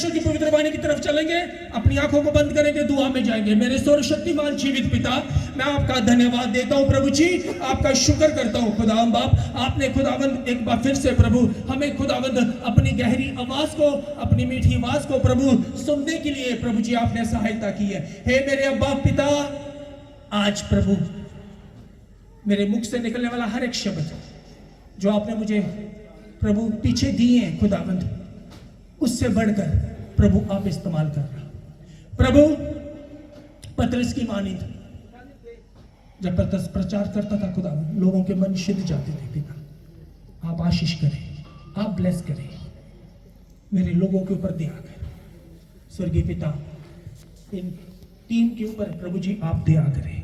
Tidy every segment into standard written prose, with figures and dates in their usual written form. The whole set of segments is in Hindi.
परमेश्वर की पवित्र वाणी की तरफ चलेंगे, अपनी आंखों को बंद करेंगे, दुआ में जाएंगे। मेरे सर्वशक्तिमान जीवित पिता, मैं आपका धन्यवाद देता हूं प्रभु जी, आपका शुक्र करता हूं खुदावंद बाप, आपने खुदावंद एक बार फिर से प्रभु हमें खुदावंद अपनी गहरी आवाज को, अपनी मीठी आवाज को प्रभु सुनने के लिए प्रभु जी आपने सहायता की है। हे मेरे अब्बा पिता, आज प्रभु मेरे मुख से निकलने वाला हर एक शब्द जो आपने मुझे प्रभु पीछे दिए हैं खुदावंद, उससे बढ़कर प्रभु आप इस्तेमाल कर रहे हैं। प्रभु पतरस की मानिंद जब पतरस प्रचार करता था खुदावंद, लोगों के मन सिद्ध जाते थे। पिता आप आशीष करें, आप ब्लेस करें, मेरे लोगों के ऊपर दया करें। स्वर्गीय पिता, इन टीम के ऊपर प्रभु जी आप दया करें,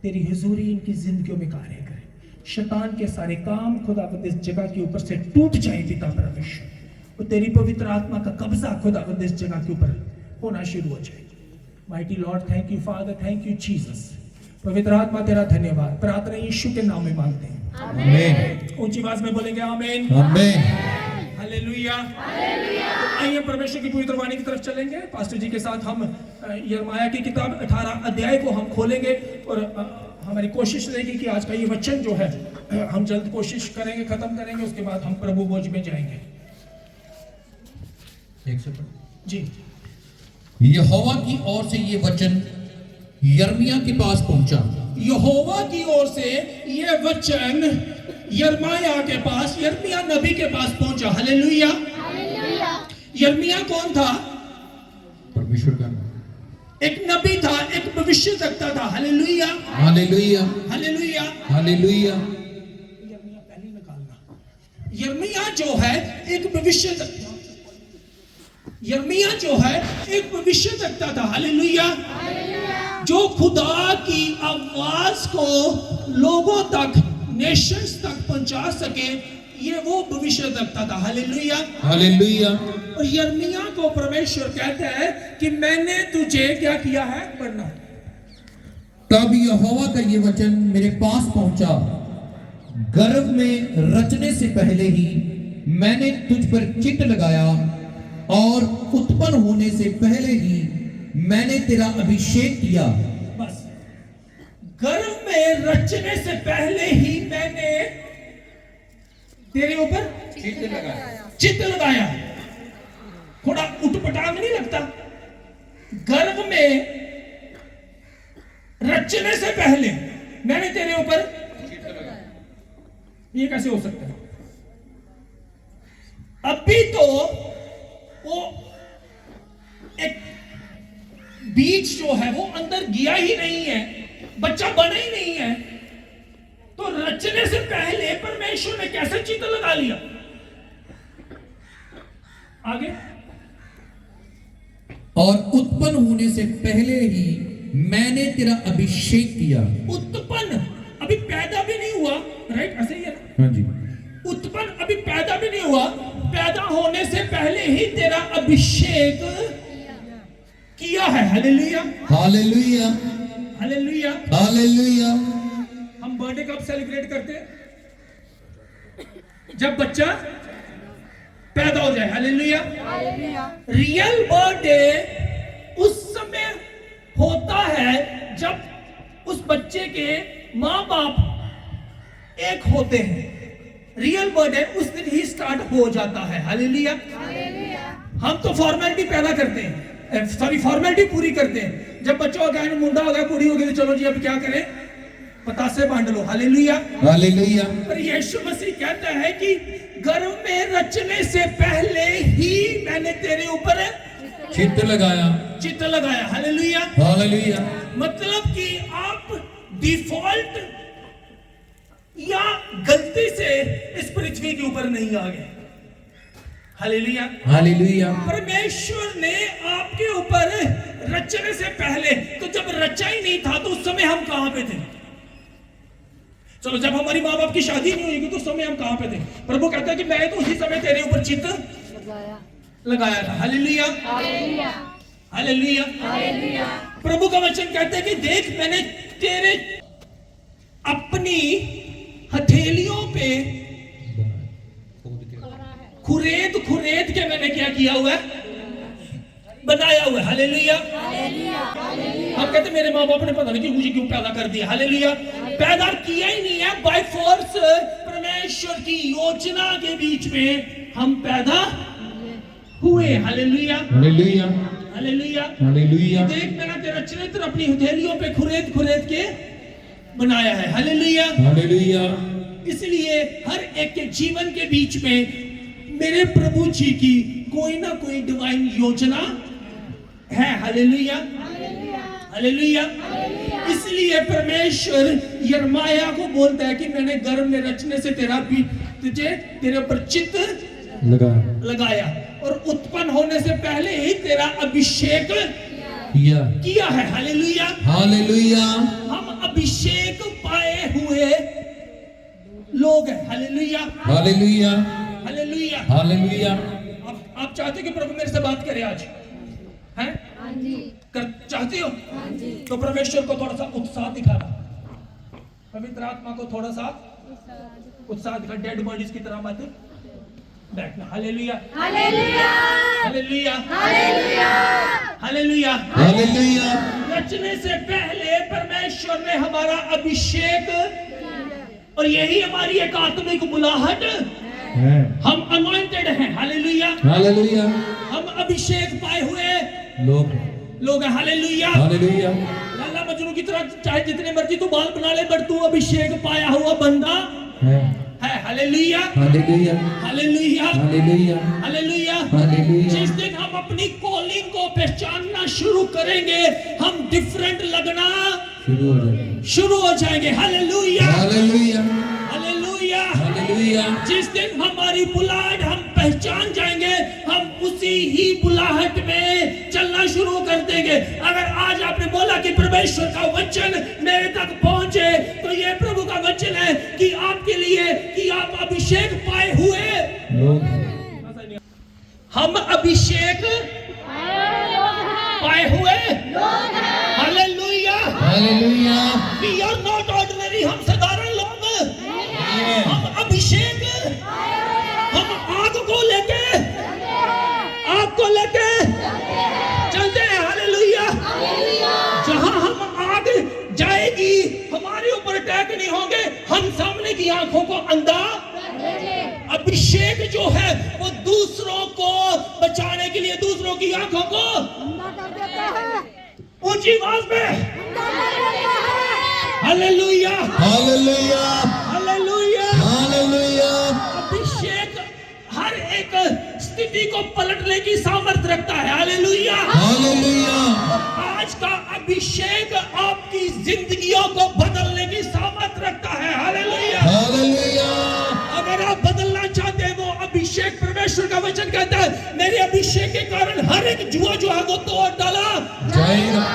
तेरी हुजूरी इनकी जिंदगियों में कार्य करें। शैतान के सारे काम खुदावंद इस जगह के ऊपर से टूट जाए पिता परमेश्वर, और तेरी पवित्र आत्मा का कब्जा खुदावंद इस जगह के ऊपर होना शुरू हो जाए। Mighty Lord, thank you father, thank you Jesus. पवित्र आत्मा तेरा धन्यवाद, प्रार्थना यीशु के नाम में मांगते हैं, आमीन। ऊंची आवाज में बोलेंगे आमीन, आमीन, हालेलुया। तो आइए परमेश्वर की पवित्र वाणी की तरफ चलेंगे। पास्टर जी के साथ हम यिर्मयाह की किताब 18 अध्याय को हम खोलेंगे, और हमारी कोशिश रहेगी कि आज का ये वचन जो है हम जल्द कोशिश करेंगे खत्म करेंगे, उसके बाद हम प्रभु भोज में जाएंगे। जी। यहोवा की ओर से ये वचन यिर्मयाह के पास पहुंचा। यहोवा की ओर से ये वचन यिर्मयाह के पास, यिर्मयाह नबी के पास पहुंचा। हालेलुया। यिर्मयाह कौन था? परमेश्वर का एक नबी था, एक भविष्यद्वक्ता था। Hallelujah, hallelujah, hallelujah, hallelujah. यिर्मयाह पहले निकालना। यिर्मयाह जो है एक भविष्यद्वक्ता, यिर्मयाह जो है एक भविष्यद्वक्ता था। हालेलुया, जो खुदा की आवाज को लोगों तक, नेशंस तक पहुंचा सके, ये वो भविष्यद्वक्ता था। Hallelujah, hallelujah. और यिर्मयाह को परमेश्वर कहता है कि मैंने तुझे क्या किया है? पढ़ना। तब यहोवा का ये वचन मेरे पास पहुंचा, गर्भ में रचने से पहले ही मैंने तुझ पर चित्त लगाया, और उत्पन्न होने से पहले ही मैंने तेरा अभिषेक किया। बस, गर्भ में रचने से पहले ही मैंने तेरे ऊपर चित्त लगाया। थोड़ा उटपटांग नहीं लगता? गर्भ में रचने से पहले मैंने तेरे ऊपर चित्त लगाया, ये कैसे हो सकता है? अभी तो वो एक बीज जो है वो अंदर गया ही नहीं है, बच्चा बना ही नहीं है, तो रचने से पहले परमेश्वर ने कैसे चित्त लगा लिया? आगे, और उत्पन्न होने से पहले ही मैंने तेरा अभिषेक किया। उत्पन्न अभी पैदा भी नहीं हुआ, राइट? ऐसे ही है ना? हाँ जी। उत्पन्न अभी पैदा भी नहीं हुआ, पैदा होने से पहले ही तेरा अभिषेक किया है। Hallelujah, hallelujah, hallelujah, hallelujah. हम बर्थडे कब सेलिब्रेट करते हैं? जब बच्चा पैदा हो जाए। हालेलुया। रियल बर्थडे उस समय होता है जब उस बच्चे के माँ बाप एक होते हैं। रियल बर्थडे उस दिन ही स्टार्ट हो जाता है। हालेलुया। हम तो फॉर्मेलिटी पैदा करते हैं, सॉरी फॉर्मेलिटी पूरी करते हैं। जब बच्चा हो गया, मुंडा हो गया, कुड़ी हो गई, तो चलो जी अब क्या करें, पतासे बांध लो। Hallelujah, hallelujah. पर यीशु मसीह कहता है कि गर्भ में रचने से पहले ही मैंने तेरे ऊपर चित्त लगाया, चित्त लगाया। Hallelujah, hallelujah. मतलब कि आप डिफॉल्ट या गलती से इस पृथ्वी के ऊपर नहीं आ गए। Hallelujah, hallelujah. परमेश्वर ने आपके ऊपर रचने से पहले, तो जब रचा ही नहीं था तो उस समय हम कहां पे थे? चलो, जब हमारी माँ बाप की शादी नहीं हुई तो उस समय हम कहां पे थे? प्रभु कहता है कि मैं तो उसी समय तेरे ऊपर चित्त लगाया था। Hallelujah, hallelujah, hallelujah. प्रभु का वचन कहता है कि देख, मैंने तेरे अपनी हथेलियों पे खुरेद खुरेद के मैंने क्या किया हुआ है? बनाया हुआ है। हालेलुया। हम कहते मेरे माँ बाप ने पता नहीं मुझे क्यों पैदा कर दिया। हालेलुया। पैदा किया ही नहीं है, बाय फोर्स परमेश्वर की योजना के बीच में हम पैदा हुए। हालेलुया। हालेलुया। हालेलुया। हालेलुया। देख मेरा तेरा चरित्र अपनी हथेलियों पे खुरेद खुरेद के बनाया है। हालेलुया। हालेलुया। इसलिए हर एक के जीवन के बीच में मेरे प्रभु जी की कोई ना कोई डिवाइन योजना है। हालेलुया। हालेलुया। इसलिए परमेश्वर यिर्मयाह को बोलता है कि मैंने गर्भ में रचने से तुझे तेरे ऊपर चित्त लगाया और उत्पन्न होने से पहले ही तेरा अभिषेक किया है। हालेलुया। हालेलुया। हम अभिषेक पाए हुए लोग हैं। हालेलुया। हालेलुया। हालेलुया। हालेलुया। आप चाहते हो कि प्रभु मेरे से बात करे आज? हैं? चाहते हो? तो परमेश्वर को थोड़ा सा उत्साह दिखाना, पवित्र आत्मा को थोड़ा सा उत्साह दिखा। डेड बॉडीज की तरह मत बैठना। Hallelujah. Hallelujah. Hallelujah. Hallelujah. Hallelujah. रचने से पहले परमेश्वर ने हमारा अभिषेक, और यही हमारी एक आत्मिक बुलाहट है। हम अनॉइंटेड हैं। हालेलुया। हालेलुया। हम अभिषेक पाए हुए लोग हैं। हालेलुया। हालेलुया। लल्ला मजनू की तरह चाहे जितने मर्जी तू बाल बना ले, बट तू अभिषेक पाया हुआ बंदा है। Hallelujah. Hallelujah. Hallelujah. Hallelujah. Hallelujah. Hallelujah. जिस दिन हम अपनी कॉलिंग को पहचानना शुरू करेंगे, हम डिफरेंट लगना शुरू हो जाएंगे। हालेलुया। हालेलुया। हालेलुया। हालेलुया। जिस दिन हमारी बुलाहट हम पहचान जाएंगे, हम उसी ही बुलाहट में चलना शुरू कर देंगे। अगर आज आपने बोला कि परमेश्वर का वचन मेरे तक पहुंचे, तो ये प्रभु का वचन है कि आपके लिए कि आप अभिषेक पाए हुए लोग हैं। हम अभिषेक पाए हुए लोग हैं। Hallelujah. Hallelujah. We are not ordinary, हम साधारण लोग हम अभिषेक, हम आग को लेके चलते हैं। हालेलुया। जहां हम आग जाएगी हमारे ऊपर अटैक नहीं होंगे, हम सामने की आंखों को अंधा। अभिषेक जो है वो दूसरों को बचाने के लिए दूसरों की आंखों को ऊंची आवाज में हालेलुया। हालेलुया। हालेलुया। हालेलुया। अभिषेक हर एक स्थिति को पलटने की सामर्थ्य रखता है। हालेलुया। हालेलुया। आज का अभिषेक आपकी जिंदगियों को बदलने की सामर्थ्य रखता है। हालेलुया। हालेलुया। अगर आप बदलना चाहते हैं, वो अभिषेक, परमेश्वर का वचन कहता है मेरे अभिषेक के कारण हर एक जुआ जो है वो तोड़ डाला जाएगा।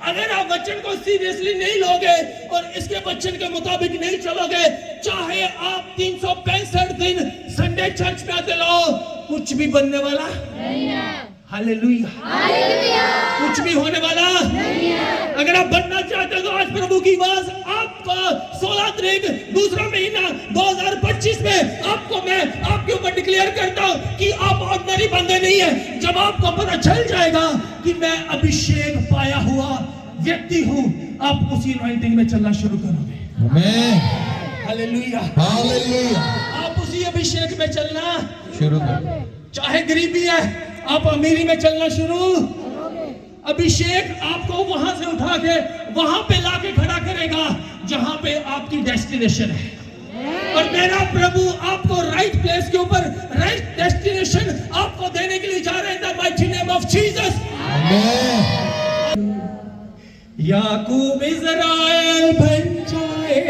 अगर आप वचन को सीरियसली नहीं लोगे और इसके वचन के मुताबिक नहीं चलोगे, चाहे आप 365 दिन संडे चर्च में आते रहो, कुछ भी बनने वाला नहीं है। हालेलुया। हालेलुया। कुछ भी होने वाला नहीं है। अगर आप बनना चाहते हो तो आज प्रभु की आवाज आपको 16 तारीख दूसरा महीना 2025 में आपको मैं आपके ऊपर डिक्लेयर करता हूं कि आप ऑर्डिनरी बंदे नहीं है। जब आपको पता चल जाएगा कि मैं अभिषेक पाया हुआ व्यक्ति हूं, आप उसी अनॉइंटिंग में चलना शुरू करोगे। आमीन। हालेलुया। हालेलुया। आप उसी अभिषेक में चलना शुरू करो। चाहे गरीबी है, आप अमीरी में चलना शुरू। अभिषेक आपको वहां से उठा के वहां पे लाके खड़ा करेगा जहां पे आपकी डेस्टिनेशन है। और मेरा प्रभु आपको राइट प्लेस के ऊपर राइट डेस्टिनेशन आपको देने के लिए जा रहे हैं। The mighty name of Jesus. आमीन। याकूब इज़राइल बन जाए,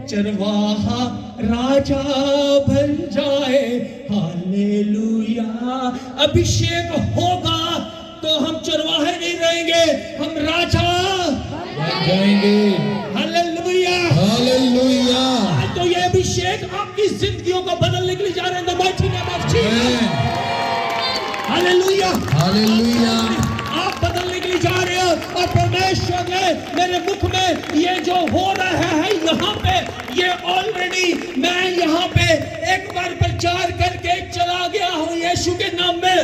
चरवाहा राजा बन जाए। हालेलुया। अभिषेक होगा तो हम चरवाहे नहीं रहेंगे, हम राजा बन जाएंगे। हालेलुया। हालेलुया। तो ये अभिषेक आपकी जिंदगियों को बदलने के लिए जा रहे हैं। The mighty name of Jesus. Hallelujah. Hallelujah. आप बदलने के लिए जा रहे हो और परमेश्वर ने मेरे मुख में ये जो हो रहा है यहाँ पे, ये ऑलरेडी मैं यहाँ पे एक बार प्रचार करके चला गया हूँ यीशु के नाम में।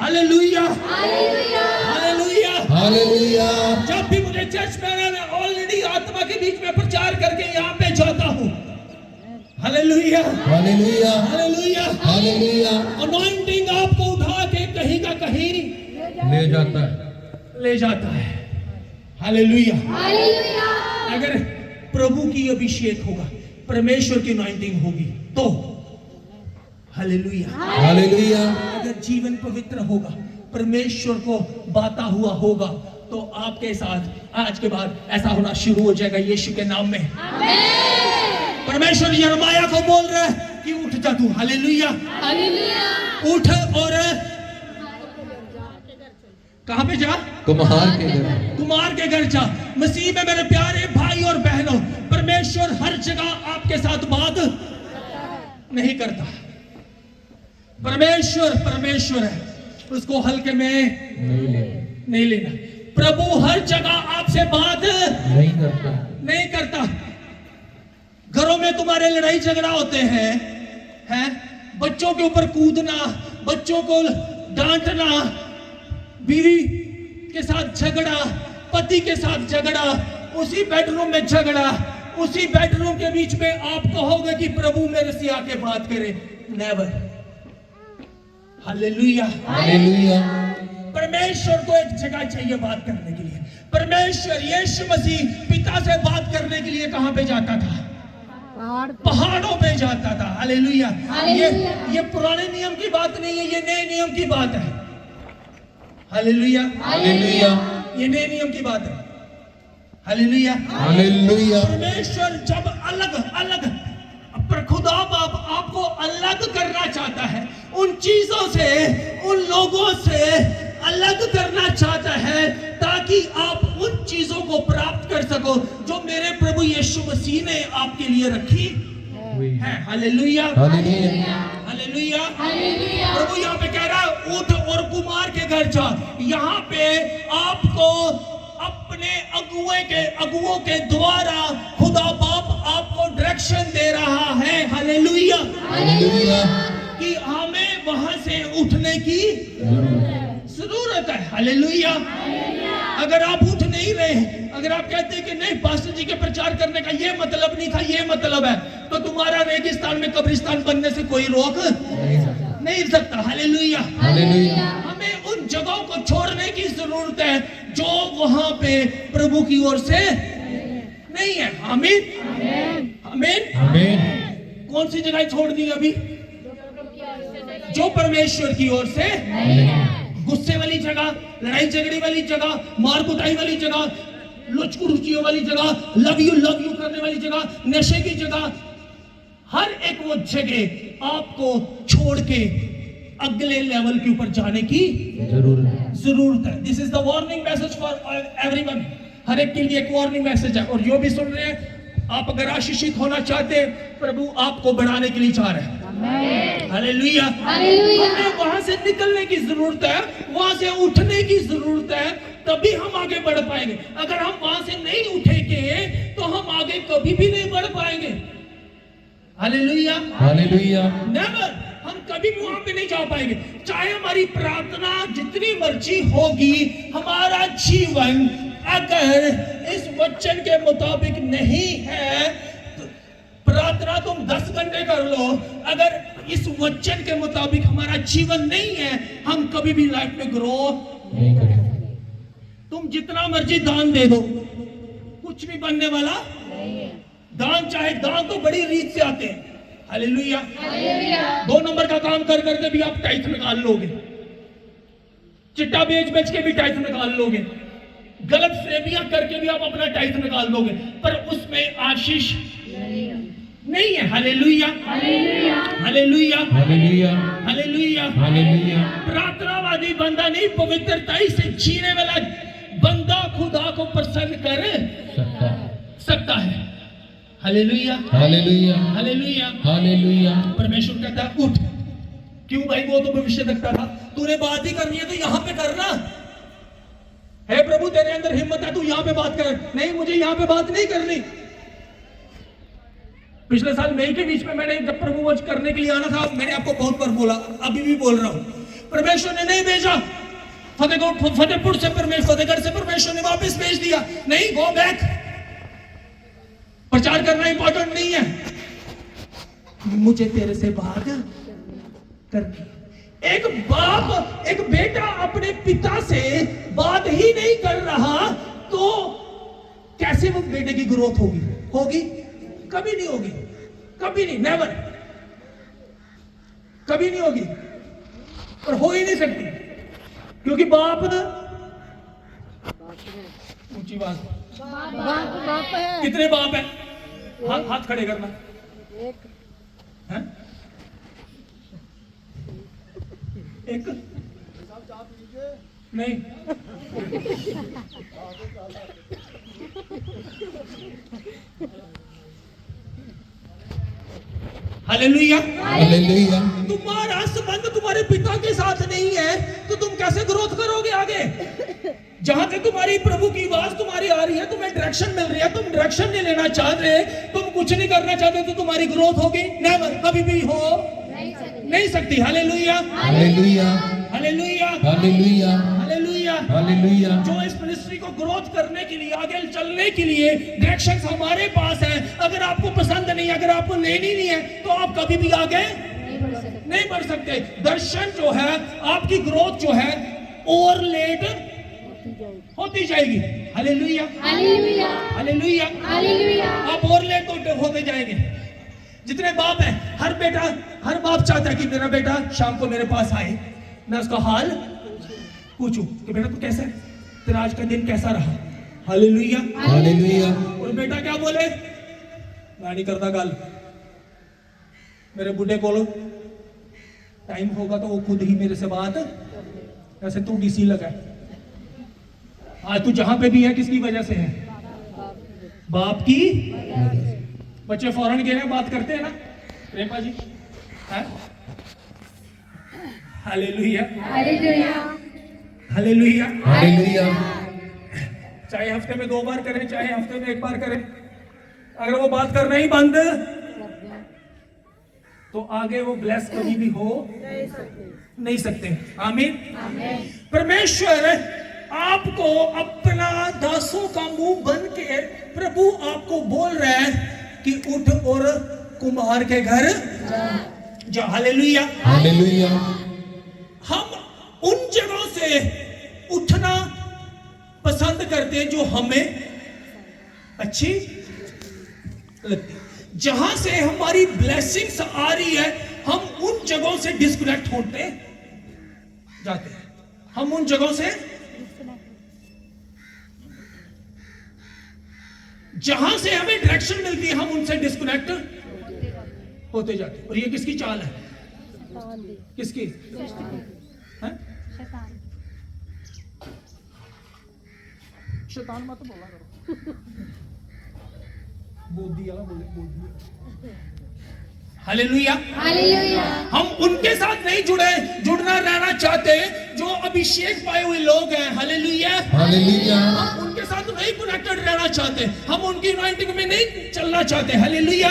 Hallelujah, hallelujah. हालेलुया। जब भी मुझे चर्च में आना, मैं ऑलरेडी आत्मा के बीच में प्रचार करके यहाँ पे जाता हूँ। Hallelujah, hallelujah. Hallelujah. Hallelujah. Anointing आपको उठा के कहीं का कहीं ले जाता है। ले जाता है। हालेलुया। अगर प्रभु की अभिषेक होगा, परमेश्वर की अनॉइंटिंग होगी तो हालेलुया। हालेलुया। अगर जीवन पवित्र होगा, परमेश्वर को बाता हुआ होगा, तो आपके साथ आज के बाद ऐसा होना शुरू हो जाएगा यीशु के नाम में। परमेश्वर यिर्मयाह को बोल रहा है कि उठ जा तू। हालेलुया, उठ और कहां पे जा? कुम्हार के घर। कुमार के घर जा। मसीह में मेरे प्यारे भाई और बहनों, परमेश्वर हर जगह आपके साथ बात नहीं करता। परमेश्वर है, उसको हल्के में नहीं लेना। प्रभु हर जगह आपसे बात नहीं करता। घरों में तुम्हारे लड़ाई झगड़ा होते हैं, बच्चों के ऊपर कूदना, बच्चों को डांटना, बीवी के साथ झगड़ा, पति के साथ झगड़ा, उसी बेडरूम में झगड़ा, उसी बेडरूम के बीच में आप कहोगे कि प्रभु मेरे से आके बात करे। नेवर। Hallelujah, hallelujah. परमेश्वर को एक जगह चाहिए बात करने के लिए। परमेश्वर यीशु मसीह पिता से बात करने के लिए कहां पे जाता था? पहाड़ों पे जाता था। हालेलुया। ये पुराने नियम की बात नहीं है, ये नए नियम की बात है। Hallelujah, hallelujah. ये नए नियम की बात है। Hallelujah, hallelujah. परमेश्वर जब अलग पर खुदा बाप आपको अलग करना चाहता है, उन चीजों से, उन लोगों से अलग करना चाहता है, ताकि आप उन चीजों को प्राप्त कर सको जो मेरे प्रभु यीशु मसीह ने आपके लिए रखी है। Hallelujah, hallelujah. हालेलुया। प्रभु यहाँ पे कह रहा है उठ और कुमार के घर जा। यहाँ पे आपको अपने अगुओं के द्वारा खुदा बाप आपको डायरेक्शन दे रहा है। Hallelujah, hallelujah. कि हमें वहां से उठने की जरूरत है। हालेलुया। अगर आप उठ नहीं रहे, अगर आप कहते हैं कि नहीं पास्टर जी के प्रचार करने का ये मतलब नहीं था, ये मतलब है, तो तुम्हारा रेगिस्तान में कब्रिस्तान बनने से कोई रोक नहीं सकता। Hallelujah, hallelujah. हमें उन जगहों को छोड़ने की जरूरत है जो वहां पे प्रभु की ओर से नहीं है। आमीन, आमीन, आमीन। कौन सी जगह छोड़ दी अभी? जो परमेश्वर की ओर से, गुस्से वाली जगह, लड़ाई झगड़े वाली जगह, मार कुटाई वाली जगह, लुचकुरुचियों वाली जगह, लव यू करने वाली जगह, नशे की जगह, हर एक वो जगह आपको छोड़ के अगले लेवल के ऊपर जाने की जरूरत है। This is the warning message for everyone. हर एक के लिए एक वार्निंग मैसेज है। और जो भी सुन रहे हैं, आप अगर आशीषित होना चाहते हैं, प्रभु आपको बढ़ाने के लिए चाह रहे हैं। हालेलुया, हमें वहां से निकलने की जरूरत है, वहां से उठने की जरूरत है, तभी हम आगे बढ़ पाएंगे। अगर हम वहां से नहीं उठेंगे तो हम आगे कभी भी नहीं बढ़ पाएंगे। Hallelujah, hallelujah. नेवर, हम कभी भी वहां पे नहीं जा पाएंगे। चाहे हमारी प्रार्थना जितनी मर्जी होगी, हमारा जीवन अगर इस वचन के मुताबिक नहीं है, प्रार्थना तुम 10 घंटे कर लो, अगर इस वचन के मुताबिक हमारा जीवन नहीं है, हम कभी भी लाइफ में ग्रो नहीं करेंगे। तुम जितना मर्जी दान दे दो, कुछ भी बनने वाला दान, चाहे दान तो बड़ी रीत से आते हैं। हालेलुया, 2 नंबर का काम कर करके भी आप टाइथ निकाल लोगे, चिट्टा बेच के भी टाइथ निकाल लोगे, गलत सेवियां करके भी आप अपना टाइथ निकाल दोगे, पर उसमें आशीष नहीं है। Hallelujah, hallelujah, hallelujah, hallelujah, hallelujah. प्रार्थनावादी बंदा नहीं, पवित्रता से जीने वाला बंदा खुदा को प्रसन्न कर सकता है। Hallelujah, hallelujah, hallelujah, hallelujah. परमेश्वर कहता है उठ। क्यों भाई? वो तो भविष्य देखता था, तूने बात ही करनी है तो यहां पे करना है। प्रभु तेरे अंदर हिम्मत है, तू यहां पे बात कर। नहीं, मुझे यहां पे बात नहीं करनी। पिछले साल मई के बीच में मैंने जब प्रभु वच करने के लिए आना था, मैंने आपको बहुत बार बोला, अभी भी बोल रहा हूं, परमेश्वर ने नहीं भेजा। फतेहपुर से फतेहगढ़ से परमेश्वर ने वापस भेज दिया, नहीं, गो बैक। प्रचार करना इंपॉर्टेंट नहीं है, मुझे तेरे से बात करनी। एक बाप, एक बेटा अपने पिता से बात ही नहीं कर रहा तो कैसे वो बेटे की ग्रोथ होगी? होगी? कभी नहीं होगी, कभी नहीं, नेवर, कभी नहीं होगी और हो ही नहीं सकती, क्योंकि बाप, ऊंची बात, बाप है। कितने बाप है? हाथ खड़े करना है? एक नहीं, हालेलुया। हालेलुया। तुम्हारा संबंध तुम्हारे पिता के साथ नहीं है तो तुम कैसे ग्रोथ करोगे आगे? जहां से तुम्हारी प्रभु की आवाज तुम्हारी आ रही है, तुम्हें डायरेक्शन मिल रही है, तुम डायरेक्शन नहीं लेना चाह रहे, तुम कुछ नहीं करना चाहते, तो तुम्हारी ग्रोथ होगी? नेवर, कभी भी हो नहीं सकती। Hallelujah, hallelujah, hallelujah, hallelujah, hallelujah. Hallelujah. जो इस मिनिस्ट्री को ग्रोथ करने के लिए, आगे चलने के लिए डायरेक्शंस हमारे पास है। अगर आपको पसंद नहीं, अगर आपको लेनी नहीं है, तो आप कभी भी आगे नहीं बढ़ सकते। दर्शन जो है, आपकी ग्रोथ जो है, और लेट होती जाएगी। Hallelujah, hallelujah, hallelujah, hallelujah. आप और लेट होते जाएंगे। जितने बाप हैं, हर बेटा, हर बाप चाहता है कि मेरा बेटा शाम को मेरे पास आए, मैं उसका हाल पूछूं कि बेटा तू कैसा है, तेरा आज का दिन कैसा रहा? Hallelujah, hallelujah. और बेटा क्या बोले? मैं नहीं करता गल, मेरे बुढ़े को टाइम होगा तो वो खुद ही मेरे से बात, ऐसे तू डीसी लगा। आज तू जहां पे भी है किसकी वजह से है? बाप की। बच्चे फौरन गए हैं, बात करते हैं ना प्रेमा जी, है? Hallelujah, hallelujah, hallelujah. हालेलुया। चाहे हफ्ते में 2 बार करें, चाहे हफ्ते में 1 बार करें, अगर वो बात करना ही बंद तो आगे वो ब्लेस कभी भी हो नहीं सकते। आमीन। परमेश्वर आपको अपना दासों का मुंह बन के प्रभु आपको बोल रहा है कि उठ और कुम्हार के घर जा। Hallelujah, hallelujah. हम उन जगहों से उठना पसंद करते हैं जो हमें अच्छी लगती, जहां से हमारी ब्लेसिंग्स आ रही है, हम उन जगहों से डिस्कनेक्ट होते जाते हैं। हम उन जगहों से, जहां से हमें डायरेक्शन मिलती है, हम उनसे डिस्कनेक्ट होते जाते हैं। और ये किसकी चाल है? किसकी? हैं? शैतान मत बोला करो, बोधी वाला बोले, बोधी। Hallelujah, hallelujah. हम उनके साथ नहीं जुड़ना रहना चाहते जो अभिषेक पाए हुए लोग हैं। Hallelujah, hallelujah. हम उनके साथ नहीं कनेक्टेड रहना चाहते, हम उनकी अनॉइंटिंग में नहीं चलना चाहते। हालेलुया।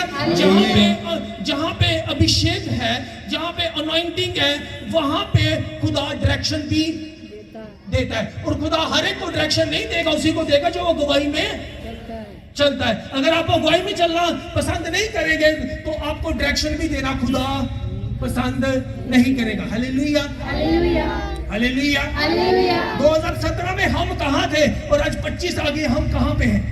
जहां पे अभिषेक है, जहां पे अनॉइंटिंग है, वहां पे खुदा डायरेक्शन भी देता है। और खुदा हर एक को डायरेक्शन नहीं देगा, उसी को देगा जो अगुवाई में चलता है। अगर आप अगुवाई में चलना पसंद नहीं करेंगे तो आपको डायरेक्शन भी देना खुदा पसंद नहीं करेगा। Hallelujah, hallelujah, hallelujah. हालेलुया। 2017 में हम कहां थे और आज 25 आ गए, हम कहां पे हैं?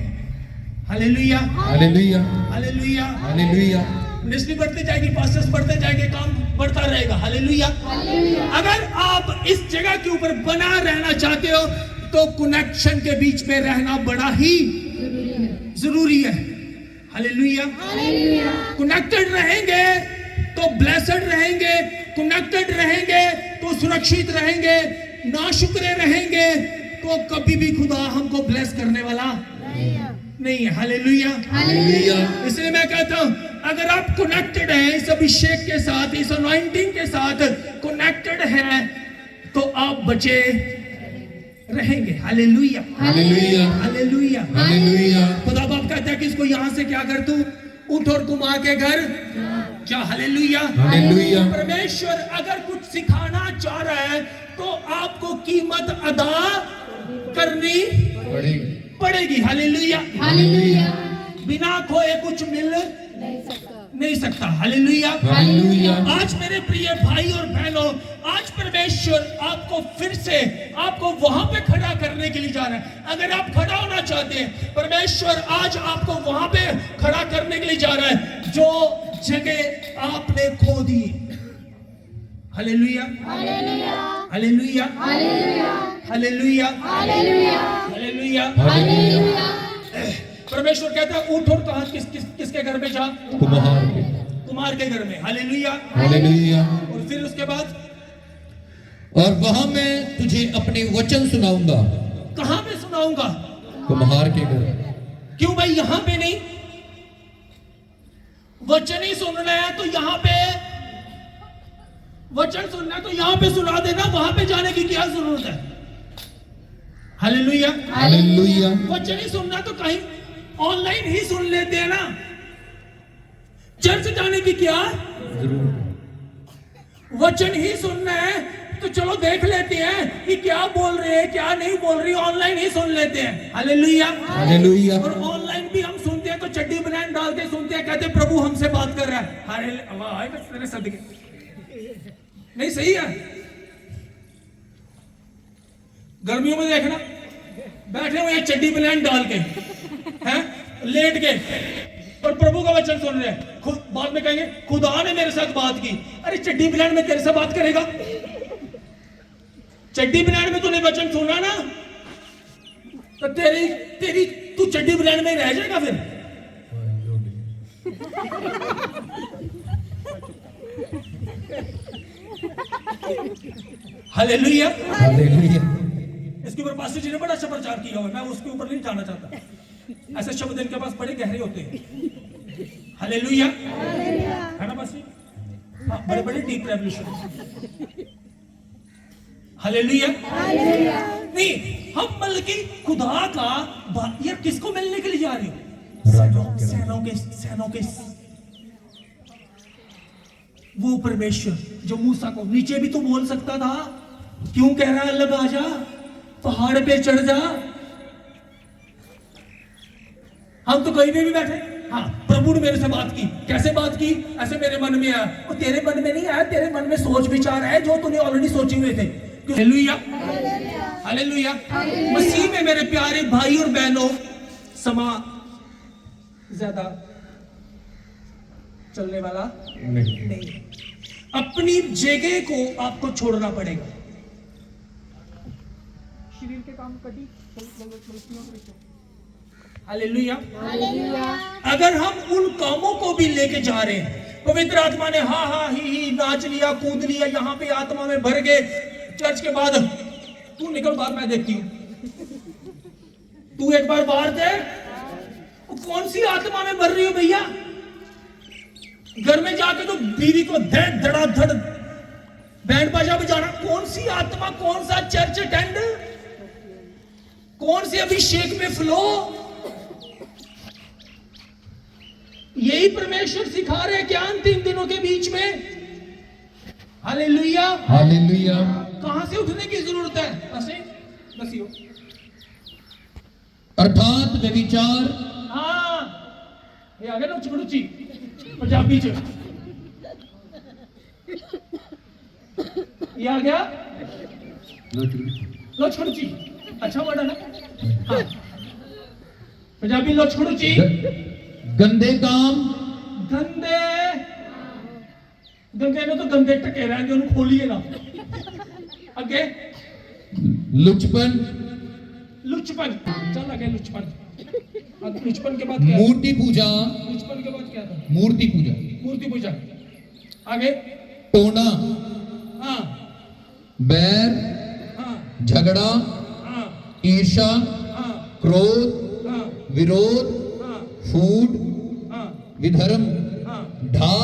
Hallelujah, hallelujah. Hallelujah. Hallelujah. Ministry बढ़ते जाएगी, पास्टर्स बढ़ते जाएंगे, काम बढ़ता रहेगा। हालेलुया। अगर आप इस जगह के ऊपर बना रहना चाहते हो तो कनेक्शन के बीच में रहना बड़ा ही जरूरी है। हालेलुया। कनेक्टेड रहेंगे तो ब्लेसड रहेंगे, कनेक्टेड रहेंगे तो सुरक्षित रहेंगे, नाशुक्रे रहेंगे तो कभी भी खुदा हमको ब्लेस करने वाला नहीं है। Hallelujah, hallelujah. इसलिए मैं कहता हूं, अगर आप कनेक्टेड हैं इस अभिषेक के साथ, इस अनॉइंटिंग के साथ कनेक्टेड हैं, तो आप बचे रहेंगे। Hallelujah, hallelujah. हालेलुया। हालेलुया। खुदा बाप कहता है कि इसको यहां से क्या कर, तू उठ और कुमार के घर जा। हालेलुया। हालेलुया। परमेश्वर अगर कुछ सिखाना चाह रहा है आपको कीमत अदा करनी पड़ेगी। पड़ेगी। हालेलुया। हालेलुया। बिना खोए कुछ मिल नहीं सकता। हालेलुया। हालेलुया। आज मेरे प्रिय भाई और बहनों, आज परमेश्वर आपको फिर से आपको वहां पे खड़ा करने के लिए जा रहा है। अगर आप खड़ा होना चाहते हैं, परमेश्वर आज आपको वहां पे खड़ा करने के लिए जा रहा है जो जगह आपने खो दी। Hallelujah. Hallelujah. Hallelujah. Hallelujah. Hallelujah. Hallelujah. Hallelujah. Hallelujah. परमेश्वर कहता है उठ और तो आज किसके घर में जा? कुम्हार के। कुमार के घर में। हालेलुया। हालेलुया। और फिर उसके बाद और वहां मैं तुझे अपने वचन सुनाऊंगा। कहां पे सुनाऊंगा? कुम्हार के घर। क्यों भाई यहां पे नहीं? वचन ही सुनना है तो यहां पे, वचन सुनना है तो यहां पे सुना देना, वहां पे जाने की क्या जरूरत है? हालेलुया। हालेलुया। वचन ही सुनना तो कहीं ऑनलाइन ही सुन लेते हैं ना, चर्च जाने की क्या जरूर। वचन ही सुनना है तो चलो देख लेते हैं कि क्या बोल रहे हैं क्या नहीं बोल रही, ऑनलाइन ही सुन लेते हैं। हालेलुया। हालेलुया। और ऑनलाइन भी हम सुनते हैं तो चड्डी बनान डाल के सुनते हैं, कहते हैं प्रभु हमसे बात कर रहा है। हालेलुया। सदके नहीं सही है। गर्मियों में देखना बैठे हुए हैं चड्डी बनान डाल के, हैं लेट के, और प्रभु का वचन सुन रहे हैं। खुद बाद में कहेंगे खुदा ने मेरे साथ बात की। अरे चड्डी बनान में तेरे से बात करेगा? चड्डी बनान में तूने वचन सुना ना, तो तेरी तू चड्डी बनान में रह जाएगा फिर। हालेलुया। हालेलुया। इसके ऊपर पास्टर जी ने बड़ा अच्छा प्रचार किया हुआ है, मैं उसके ऊपर नहीं जाना चाहता। ऐसे शब्द इनके पास बड़े गहरे होते हैं। हालेलुया। है ना पास्टर? हाँ, बड़े बड़े डीप रेवल्यूशन। हालेलुया। नहीं, हम बल्कि खुदा का यार किसको मिलने के लिए जा रहे हो? सैनों के वो परमेश्वर जो मूसा को नीचे भी तो बोल सकता था, क्यों कह रहा है अलग आ जा, पहाड़ पे चढ़ जा? हम तो कहीं भी बैठे। हाँ, प्रभु ने मेरे से बात की। कैसे बात की? ऐसे मेरे मन में आया। और तेरे मन में नहीं आया, तेरे मन में सोच विचार है जो तूने ऑलरेडी सोचे हुए थे। हालेलुया। हालेलुया। मसीह में मेरे प्यारे भाई और बहनों, समा ज्यादा चलने वाला नहीं। अपनी जगह को आपको छोड़ना पड़ेगा। शरीर के काम कटी। हालेलुया। अगर हम उन कामों को भी लेके जा रहे हैं, पवित्र आत्मा ने हा हा ही नाच लिया, कूद लिया, यहाँ पे आत्मा में भर गए, चर्च के बाद तू निकल बाहर, मैं देखती हूं, तू एक बार बाहर दे। कौन सी आत्मा में भर रही हो भैया? घर में जाके तो बीवी को धड़ाधड़ बैंड बाजा बजाना। कौन सी आत्मा, कौन सा चर्च अटेंड, कौन सी अभिषेक में फ्लो? यही परमेश्वर सिखा रहे हैं ज्ञान 3 दिनों के बीच में। हालेलुया। हालेलुया। कहां से उठने की जरूरत है? ऐसे बसियो। अर्थात व्यभिचार। हाँ, ये आ गया ना चुकड़ुची पंजाबी च, ये आ गया लोचखड़ुची। अच्छा वर्ड है ना? हाँ, पंजाबी लोचखड़ुची। गंदे काम। गंदे ने तो गंदे टके रहने, उन्हें खोलिए ना। अगे लुचपन। लुचपन चल आगे। लुचपन, लुचपन के बाद क्या? मूर्ति पूजा। लुचपन के बाद क्या था? मूर्ति पूजा। मूर्ति पूजा। आगे टोना। हाँ बैर। हाँ झगड़ा। हाँ ईर्ष्या। हाँ क्रोध। हाँ विरोध। हाँ फूट। हाँ विधर्म। हाँ ढा।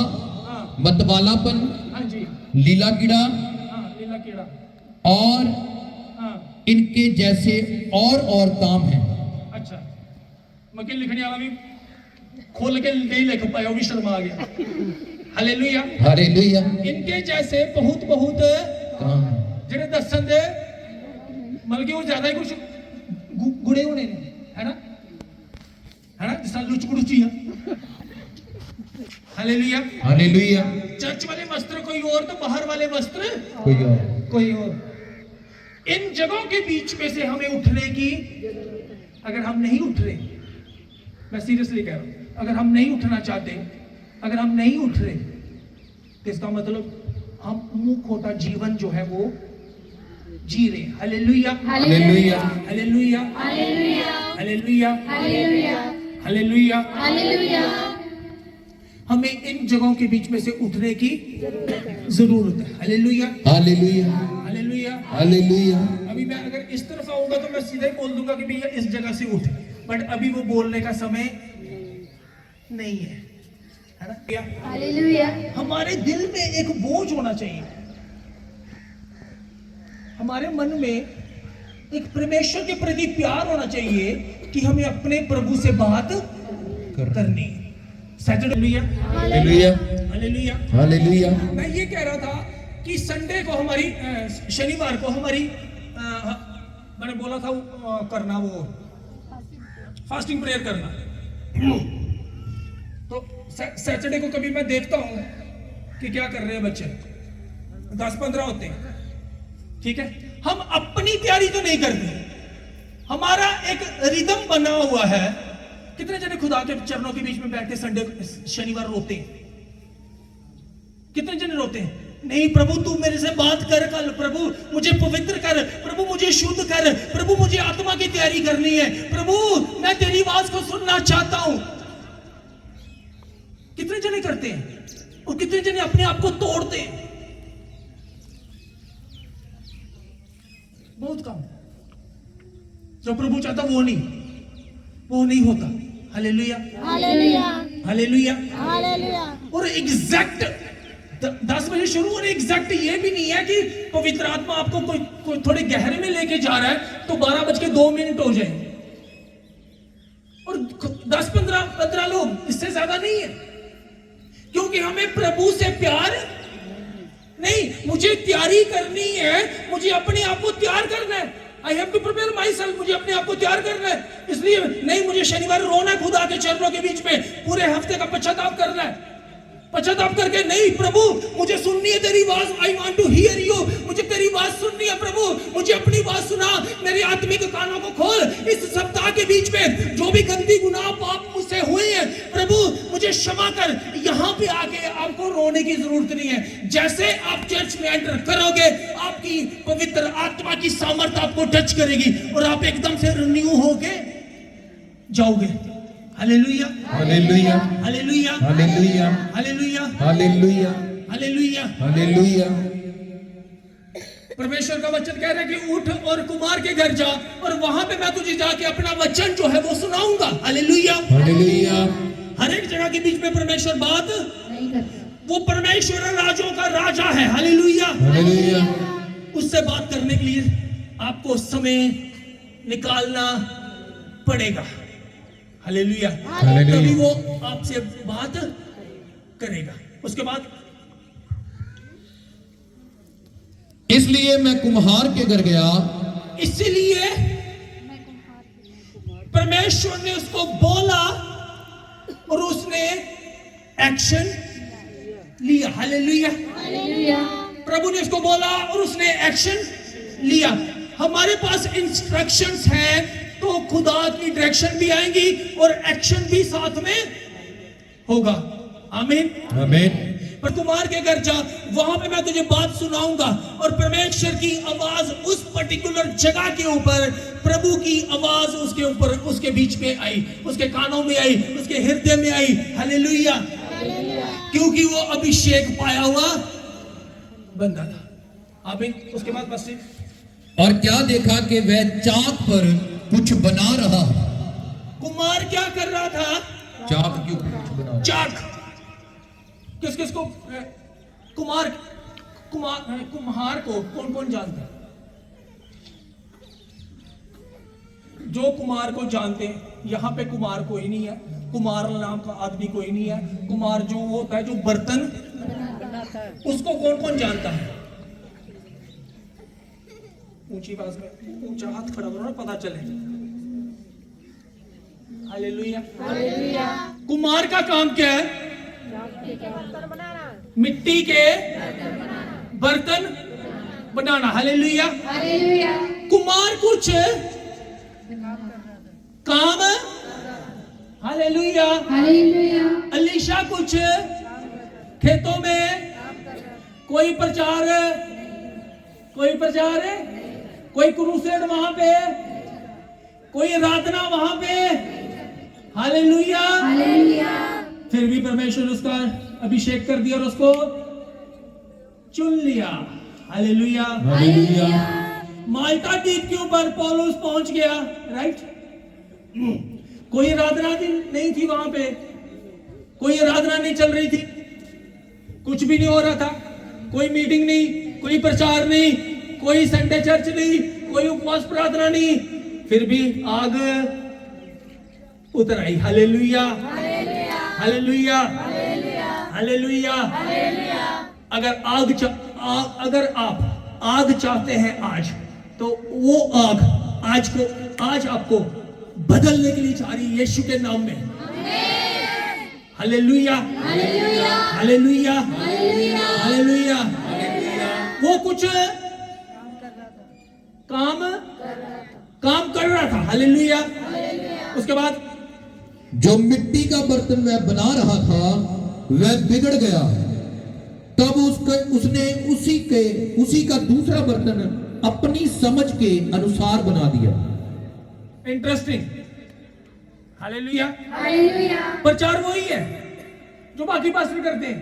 हाँ मतवालापन। हाँ जी, लीला कीड़ा हाँ लीला कीड़ा। और हाँ इनके जैसे और काम हैं। अच्छा, मकीन लिखने वाला भी खोल के नहीं लिख पाया, वो भी शर्मा आ गया। हालेलुया। हालेलुया। इनके जैसे बहुत काम। ਜਿਹੜੇ ਦੱਸਣ ਦੇ मतलब कि वो ज्यादा ही कुछ गुड़े होने ने, है ना जिस तरह लुच गुड़ुची है। हालेलुया। हालेलुया। चर्च वाले वस्त्र कोई और, तो बाहर वाले वस्त्र कोई और। इन जगहों के बीच में से हमें उठने की, अगर हम नहीं उठ रहे, मैं सीरियसली कह रहा हूं, अगर हम नहीं उठना चाहते, अगर हम नहीं उठ रहे, तो इसका मतलब हम मुंह खोटा जीवन जो है वो जी रहे। Hallelujah. Hallelujah. Hallelujah. Hallelujah. Hallelujah. Hallelujah. Hallelujah. Hallelujah. हमें इन जगहों के बीच में से उठने की जरूरत है। हालेलुया। हालेलुया। हालेलुया। हालेलुया। अभी मैं अगर इस तरफ आऊंगा तो मैं सीधे ही बोल दूंगा कि भैया इस जगह से उठ, बट अभी वो बोलने का समय नहीं है ना। हालेलुया। हमारे दिल में एक बोझ होना चाहिए, हमारे मन में एक परमेश्वर के प्रति प्यार होना चाहिए कि हमें अपने प्रभु से बात करनी है। सैटरडे। हालेलुया। हालेलुया। हालेलुया। मैं ये कह रहा था कि संडे को हमारी शनिवार को हमारी मैंने बोला था करना वो फास्टिंग प्रेयर करना। तो सैटरडे को कभी मैं देखता हूं कि क्या कर रहे हैं बच्चे, 10-15 होते हैं, ठीक है। हम अपनी तैयारी तो नहीं करते, हमारा एक रिदम बना हुआ है। कितने जने खुदा के चरणों के बीच में बैठ के संडे शनिवार रोते हैं? कितने जने रोते हैं? नहीं प्रभु तू मेरे से बात कर कल, प्रभु मुझे पवित्र कर, प्रभु मुझे शुद्ध कर, प्रभु मुझे आत्मा की तैयारी करनी है, प्रभु मैं तेरी आवाज को सुनना चाहता हूं। कितने जने करते हैं? और कितने जने अपने आप को तोड़ते हैं? बहुत कम। जो प्रभु चाहता वो नहीं होता। हालेलुया। हालेलुया। हालेलुया। हालेलुया। और एग्जैक्ट 10 बजे शुरू, और एग्जैक्ट ये भी नहीं है कि पवित्र आत्मा आपको कोई थोड़े गहरे में लेके जा रहा है तो 12:02 हो जाए, और 10-15 लोग, इससे ज्यादा नहीं है। क्योंकि हमें प्रभु से प्यार नहीं, मुझे तैयारी करनी है, मुझे अपने आप को तैयार करना है। I have to prepare myself, मुझे अपने आप को तैयार करना है। इसलिए नहीं, मुझे शनिवार रोना है खुदा के चरणों के बीच में, पूरे हफ्ते का पश्चाताप करना है। पश्चाताप करके नहीं, प्रभु मुझे सुननी है तेरी आवाज, I want to hear you, मुझे तेरी आवाज सुननी है प्रभु, मुझे अपनी आवाज सुना, मेरे आत्मिक कानों को खोल। इस सप्ताह के बीच में जो भी गंदी गुनाह पाप मुझसे हुए हैं प्रभु मुझे क्षमा कर। यहाँ पे आके आपको रोने की जरूरत नहीं है। जैसे आप चर्च में एंटर करोगे, आपकी पवित्र आत्मा की सामर्थ आपको टच करेगी और आप एकदम से रिन्यू होके जाओगे। Hallelujah. Hallelujah. Hallelujah. Hallelujah. Hallelujah. Hallelujah. Hallelujah. Hallelujah. परमेश्वर का वचन कह रहा है कि उठ और कुमार के घर जा, और वहां पे मैं तुझे जाके अपना वचन जो है वो सुनाऊंगा। हालेलुया। हालेलुया। हर एक जगह के बीच में परमेश्वर बात, नहीं करता। वो परमेश्वर राजों का राजा है। हालेलुया। हालेलुया। उससे बात करने के लिए आपको समय निकालना पड़ेगा। हालेलुया। हालेलुया। तभी वो आपसे बात करेगा। उसके बाद इसलिए मैं कुम्हार के घर गया, इसीलिए परमेश्वर ने उसको बोला और उसने एक्शन लिया। हालेलुया। हालेलुया। प्रभु ने उसको बोला और उसने एक्शन लिया। हमारे पास इंस्ट्रक्शंस हैं तो खुदा की डायरेक्शन भी आएंगी और एक्शन भी साथ में होगा। आमीन। आमीन। पर कुमार के घर जा, वहां पे मैं तुझे बात सुनाऊंगा। और परमेश्वर की आवाज उस पर्टिकुलर जगह के ऊपर, प्रभु की आवाज उसके ऊपर, उसके बीच में आई, उसके कानों में आई, उसके हृदय में आई। हालेलुया। क्योंकि वो अभिषेक पाया हुआ बंदा था। आमीन। उसके बाद बस और क्या देखा कि वह चाक पर कुछ बना रहा। कुमार क्या कर रहा था? चाक के ऊपर कुछ बना रहा। चाक। किस किस को कुमार कुम्हार को कौन कौन जानता है? जो कुमार को जानते हैं, यहां पे कुमार कोई नहीं है, कुमार नाम का आदमी कोई नहीं है। कुमार जो होता है जो बर्तन, उसको कौन कौन जानता है? ऊंची आवाज में ऊंचा हाथ खड़ा करो ना, पता चले। हालेलुया। हालेलुया। कुम्हार का काम क्या है? मिट्टी के बर्तन बनाना। हालेलुया। हालेलुया। कुम्हार कुछ काम, हालेलुया। हालेलुया। अलीशा कुछ खेतों में, कोई प्रचार, कोई क्रूसेड वहां पे, कोई आराधना वहां पे। हालेलुया। हालेलुया। फिर भी परमेश्वर उसका अभिषेक कर दिया और उसको चुन लिया। हालेलुया। हालेलुया। माल्टा द्वीप के ऊपर पौलुस पहुंच गया, राइट? कोई आराधना नहीं थी वहां पे, कोई आराधना नहीं चल रही थी, कुछ भी नहीं हो रहा था, कोई मीटिंग नहीं, कोई प्रचार नहीं, कोई संडे चर्च नहीं, कोई उपवास प्रार्थना नहीं, फिर भी आग उतर आई। हालेलुया। हालेलुया। हालेलुया। अगर आप आग चाहते हैं आज, तो वो आग आज आपको बदलने के लिए चाह रही है यीशु के नाम में। हालेलुया। हालेलुया। हालेलुया। हालेलुया। वो कुछ काम कर रहा था। हालेलुया। उसके बाद जो मिट्टी का बर्तन मैं बना रहा था वह बिगड़ गया, तब उसने उसी का दूसरा बर्तन अपनी समझ के अनुसार बना दिया। इंटरेस्टिंग। हालेलुया। हालेलुया। प्रचार वही है जो बाकी पास्टर करते हैं,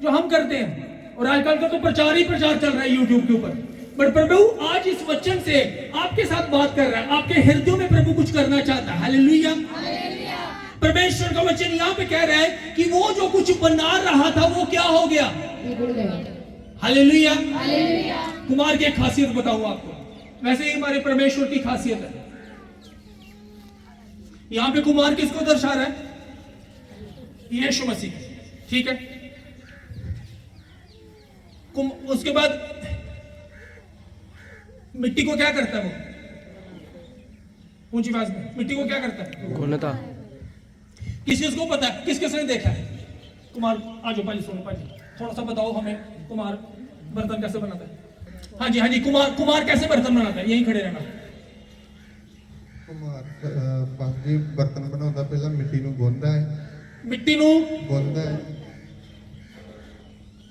जो हम करते हैं, और आजकल का तो प्रचार ही प्रचार चल रहा है यूट्यूब के ऊपर। बट प्रभु आज इस वचन से आपके साथ बात कर रहा है, आपके हृदयों में प्रभु कुछ करना चाहता है। हालेलुया। परमेश्वर का वचन यहाँ पे कह रहा है कि वो जो कुछ बना रहा था वो क्या हो गया? बिगड़ गया। हालेलुया। हालेलुया। कुमार की एक खासियत बताऊंगा आपको, वैसे ही हमारे परमेश्वर की खासियत है। यहां पे कुमार किसको दर्शा रहा है? यीशु मसीह, ठीक है। उसके बाद मिट्टी को क्या करता है वो? ऊंची आवाज में, मिट्टी को क्या करता है? गोलता। किसी को पता है? किसने देखा है? कुमार आ जाओ पाजी, सुनो पाजी, थोड़ा सा बताओ हमें, कुमार बर्तन कैसे बनाता है? हाँ जी, कुमार कैसे बर्तन बनाता है? यहीं खड़े रहना। कुमार पाजी बर्तन बनाता पहला मिट्टी ਨੂੰ ਗੋਂਦਾ है। मिट्टी ਨੂੰ ਗੋਂਦਾ है।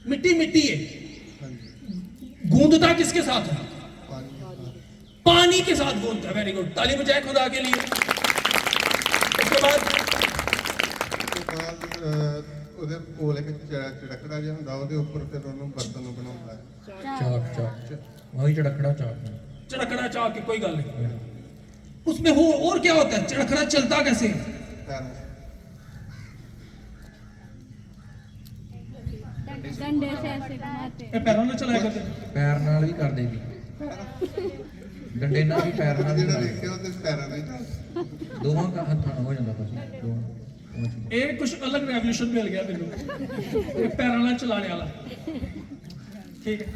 मिट्टी है। हाँ जी। गूंदता किसके साथ है? पानी के साथ। पानी के साथ गूंदता है। वेरी गुड, ताली बजाए खुदा के लिए। उसके बाद ਉਹਦੇ ਕੋਲ ਇੱਕ ਚੜਕੜਾ ਜਿਹਾ ਹੁੰਦਾ, ਉਹਦੇ ਉੱਪਰ ਫਿਰ ਉਹਨੂੰ ਬਰਤਨ ਨੂੰ ਬਣਾਉਂਦਾ ਹੈ। चाक वही चड़कड़ा चाक। चड़कड़ा चाक की कोई गल नहीं। उसमें हो और क्या होता है? चड़कड़ा चलता कैसे है? ਪੈਰਾਂ डंडे से ऐसे घुमाते। ये पैरों में चलाया करते हैं। पैर नाल भी कर देगी, डंडे नाल भी पैर नाल भी ਜਿਹੜਾ कर देगी। ਦੇਖਿਆ ਉਹਦੇ ਪੈਰਾਂ ਨਾਲ दोवां का हथ हो जाता बस दोवां। ये कुछ अलग रेवोल्यूशन मिल गया मेरे को, पैरों ਨਾਲ ਚਲਾਣੇ ਵਾਲਾ। ठीक है,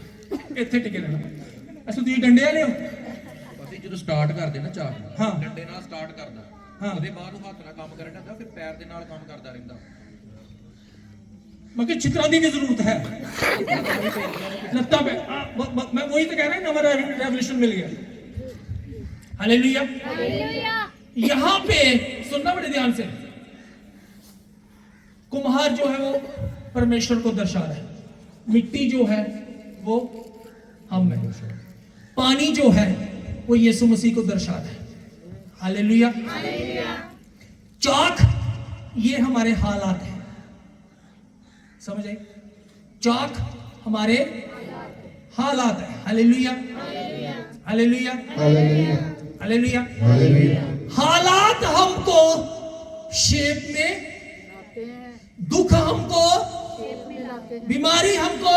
ਇੱਥੇ ਟਿਕੇ ਰਹਿਣਾ। ਅੱਛਾ ਤੁਸੀਂ ਡੰਡੇ ਵਾਲੇ ਹੋ? ਅਸੀਂ ਜਦੋਂ ਸਟਾਰਟ ਕਰਦੇ ਨਾ ਚਾਕ ਨੂੰ, ਹਾਂ। ਡੰਡੇ ਨਾਲ ਸਟਾਰਟ ਕਰਦਾ, ਹਾਂ। ਉਹਦੇ ਬਾਅਦ ਉਹ ਹੱਥ ਨਾਲ ਕੰਮ ਕਰਨ ਲੱਗਾ, ਫਿਰ ਪੈਰ ਦੇ ਨਾਲ ਕੰਮ ਕਰਦਾ ਰਹਿੰਦਾ। मगर चित्राने की जरूरत है। लगता है मैं वही तो कह रहा हूं, नया रेवोल्यूशन मिल गया। हालेलुया। हालेलुया। यहां पे सुनना बड़े ध्यान से, कुम्हार जो है वो परमेश्वर को दर्शा रहा है, मिट्टी जो है वो हम में, पानी जो है वो यीशु मसीह को दर्शा रहा है। हालेलुया। चाक ये हमारे हालात है, समझ आई? चाक हमारे हालात है। हालेलुया। हालेलुया। हालेलुया। हालात हमको शेप में, दुख हमको, बीमारी हमको,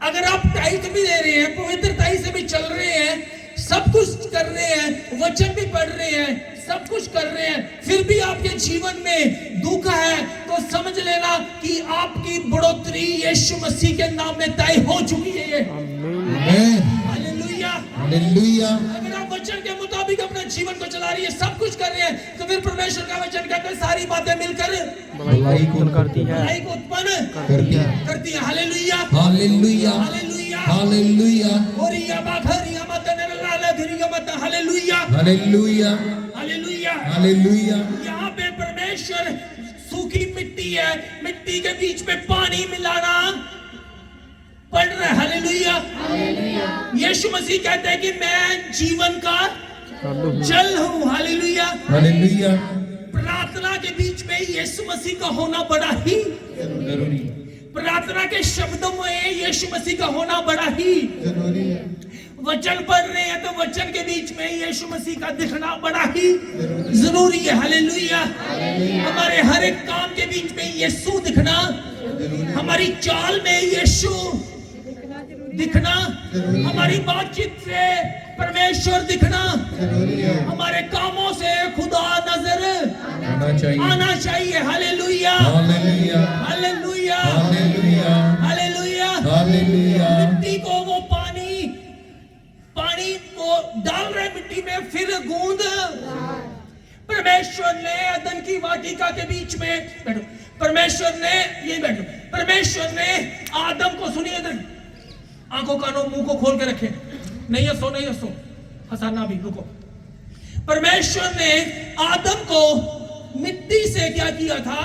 अगर आप टाइट भी दे रहे हैं, पवित्रताई से भी चल रहे हैं, सब कुछ कर रहे हैं, वचन भी पढ़ रहे हैं, सब कुछ कर रहे हैं, फिर भी आपके जीवन में दुख है, तो समझ लेना कि आपकी बढ़ोतरी यीशु मसीह के नाम में तय हो चुकी है। आमीन। हालेलुया। हालेलुया। अगर आप वचन के मुताबिक अपने जीवन को चला रही है, सब कुछ कर रहे हैं, तो फिर परमेश्वर का वचन कहता है सारी बातें मिलकर भलाई को करती है, भलाई को उत्पन्न करती है। हालेलुया हालेलुया, हालेलुया हालेलुया, और या बाखरिया मत नरला घरिया मत। Hallelujah hallelujah, hallelujah. हालेलुया। यहाँ पे परमेश्वर सूखी मिट्टी है, मिट्टी के बीच में पानी मिलाना पड़ रहा है। हालेलुया। यीशु मसीह कहते हैं कि मैं जीवन का जल हूँ। हालेलुया। हालेलुया। प्रार्थना के बीच में यीशु मसीह का होना बड़ा ही जरूरी, प्रार्थना के शब्दों में यीशु मसीह का होना बड़ा ही जरूरी है। वचन पढ़ रहे हैं तो वचन के बीच में यीशु मसीह का दिखना बड़ा ही जरूरी है। हालेलुया। हमारे हर एक काम के बीच में यीशु दिखना, हमारी चाल में यीशु दिखना, हमारी बातचीत से परमेश्वर दिखना, हमारे कामों से खुदा नजर आना चाहिए। Hallelujah hallelujah, hallelujah hallelujah, hallelujah. Hallelujah. मिट्टी को वो पानी को डाल रहे मिट्टी में, फिर गूंद परमेश्वर ने अदन की वाटिका के बीच में बैठो, परमेश्वर ने ये बैठो, परमेश्वर ने आदम को, सुनिए इधर, आंखों कानों मुंह को खोल के रखे, नहीं हंसो नहीं हंसो, हंसाना भी रुको। परमेश्वर ने आदम को मिट्टी से क्या किया था?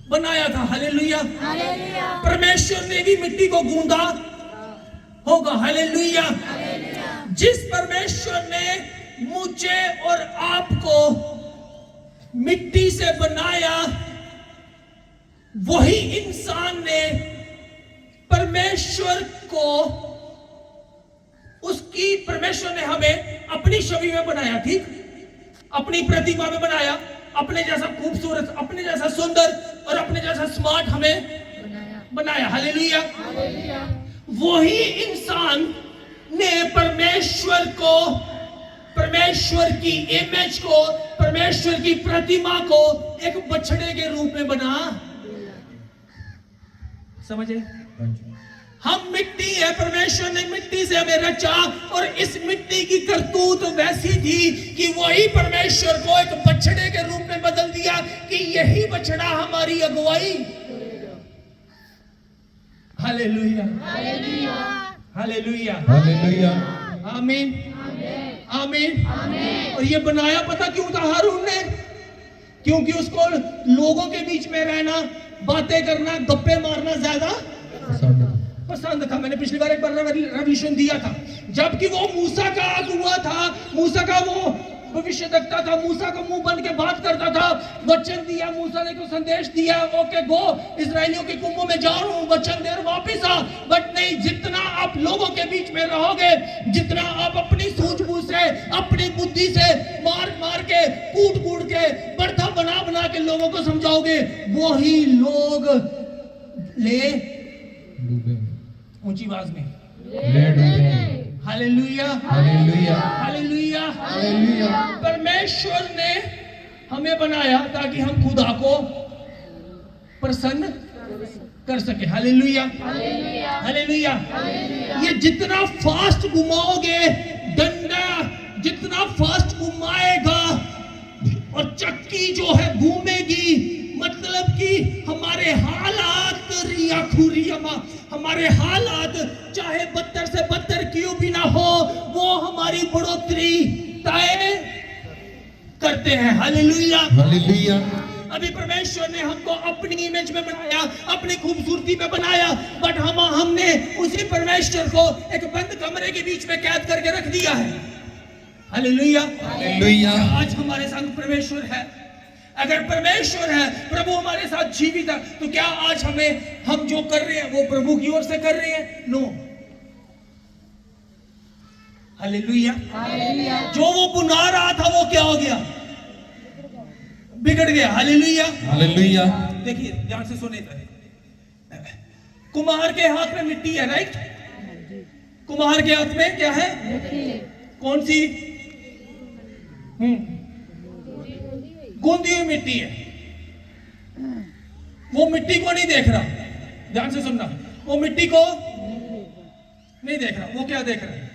बनाया था। हालेलुया। परमेश्वर ने भी मिट्टी को गूंदा होगा। हालेलुया। जिस परमेश्वर ने मुझे और आपको मिट्टी से बनाया, वही इंसान ने परमेश्वर को, उसकी, परमेश्वर ने हमें अपनी छवि में बनाया, ठीक, अपनी प्रतिमा में बनाया, अपने जैसा खूबसूरत, अपने जैसा सुंदर और अपने जैसा स्मार्ट हमें बनाया। हालेलुया। वही इंसान ने परमेश्वर को, परमेश्वर की इमेज को, परमेश्वर की प्रतिमा को एक बछड़े के रूप में बना। समझे? हम मिट्टी है, परमेश्वर ने मिट्टी से हमें रचा, और इस मिट्टी की करतूत वैसी थी कि वही परमेश्वर को एक बछड़े के रूप में बदल दिया कि यही बछड़ा हमारी अगुवाई। Hallelujah hallelujah hallelujah. आमीन आमीन। और ये बनाया पता क्यों था हारून ने? क्योंकि उसको लोगों के बीच में रहना, बातें करना, गप्पे मारना ज्यादा पसंद था। मैंने पिछली बार एक बार रेवल्यूशन दिया था, जबकि वो मूसा का अगुआ था, मूसा का वो भविष्य देखता था, मूसा को मुंह बंद के बात करता था, वचन दिया, मूसा ने को संदेश दिया, ओके गो, इजरायलियों के कुंभों में जा रहा हूं, वचन दे वापिस आ। बट नहीं, जितना आप लोगों के बीच में रहोगे, जितना आप अपनी सूझबूझ से, अपनी बुद्धि से मार मार के, कूट कूट के, बर्था बना बना के लोगों को समझाओगे, वही लोग ले ऊंची आवाज में हालेलुया हालेलुया हालेलुया हालेलुया। परमेश्वर ने हमें बनाया ताकि हम खुदा को प्रसन्न कर सके। Hallelujah hallelujah. ये जितना फास्ट घुमाओगे डंडा, जितना फास्ट घुमाएगा और चक्की जो है घूमेगी, मतलब कि हमारे हालात हमारे हालात चाहे बदतर से बदतर क्यों भी ना हो, वो हमारी बढ़ोतरी तय करते हैं। Hallelujah hallelujah. अभी परमेश्वर ने हमको अपनी इमेज में बनाया, अपनी खूबसूरती में बनाया, बट हमने उसी परमेश्वर को एक बंद कमरे के बीच में कैद करके रख दिया है। Hallelujah hallelujah. आज हमारे संग परमेश्वर है। अगर परमेश्वर है, प्रभु हमारे साथ जीवित है, तो क्या आज हम जो कर रहे हैं वो प्रभु की ओर से कर रहे हैं? नो। हालेलुया। जो वो बुना रहा था वो क्या हो गया? बिगड़ गया। Hallelujah hallelujah. देखिए ध्यान से सुने, कुम्हार के हाथ में मिट्टी है, राइट? कुम्हार के हाथ में क्या है? कौन सी? गूंदी हुई मिट्टी है। वो मिट्टी को नहीं देख रहा, ध्यान से सुनना, वो मिट्टी को नहीं देख रहा, वो क्या देख रहा है?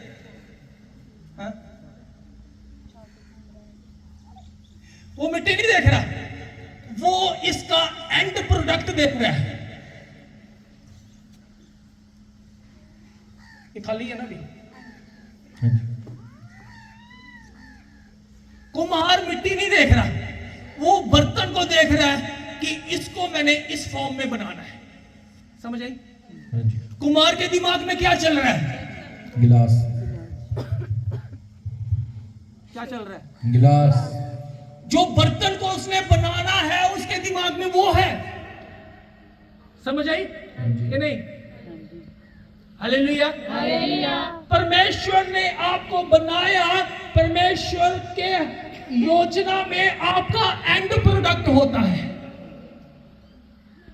वो मिट्टी नहीं देख रहा, वो इसका एंड प्रोडक्ट देख रहा है। ये खाली है ना भी। कुम्हार मिट्टी नहीं देख रहा, वो बर्तन को देख रहा है कि इसको मैंने इस फॉर्म में बनाना है। समझ आई? कुम्हार के दिमाग में क्या चल रहा है? गिलास, क्या चल रहा है? गिलास। जो बर्तन को उसने बनाना है उसके दिमाग में वो है। समझ आई कि नहीं? हालेलुया। परमेश्वर ने आपको बनाया, परमेश्वर के योजना में आपका एंड प्रोडक्ट होता है।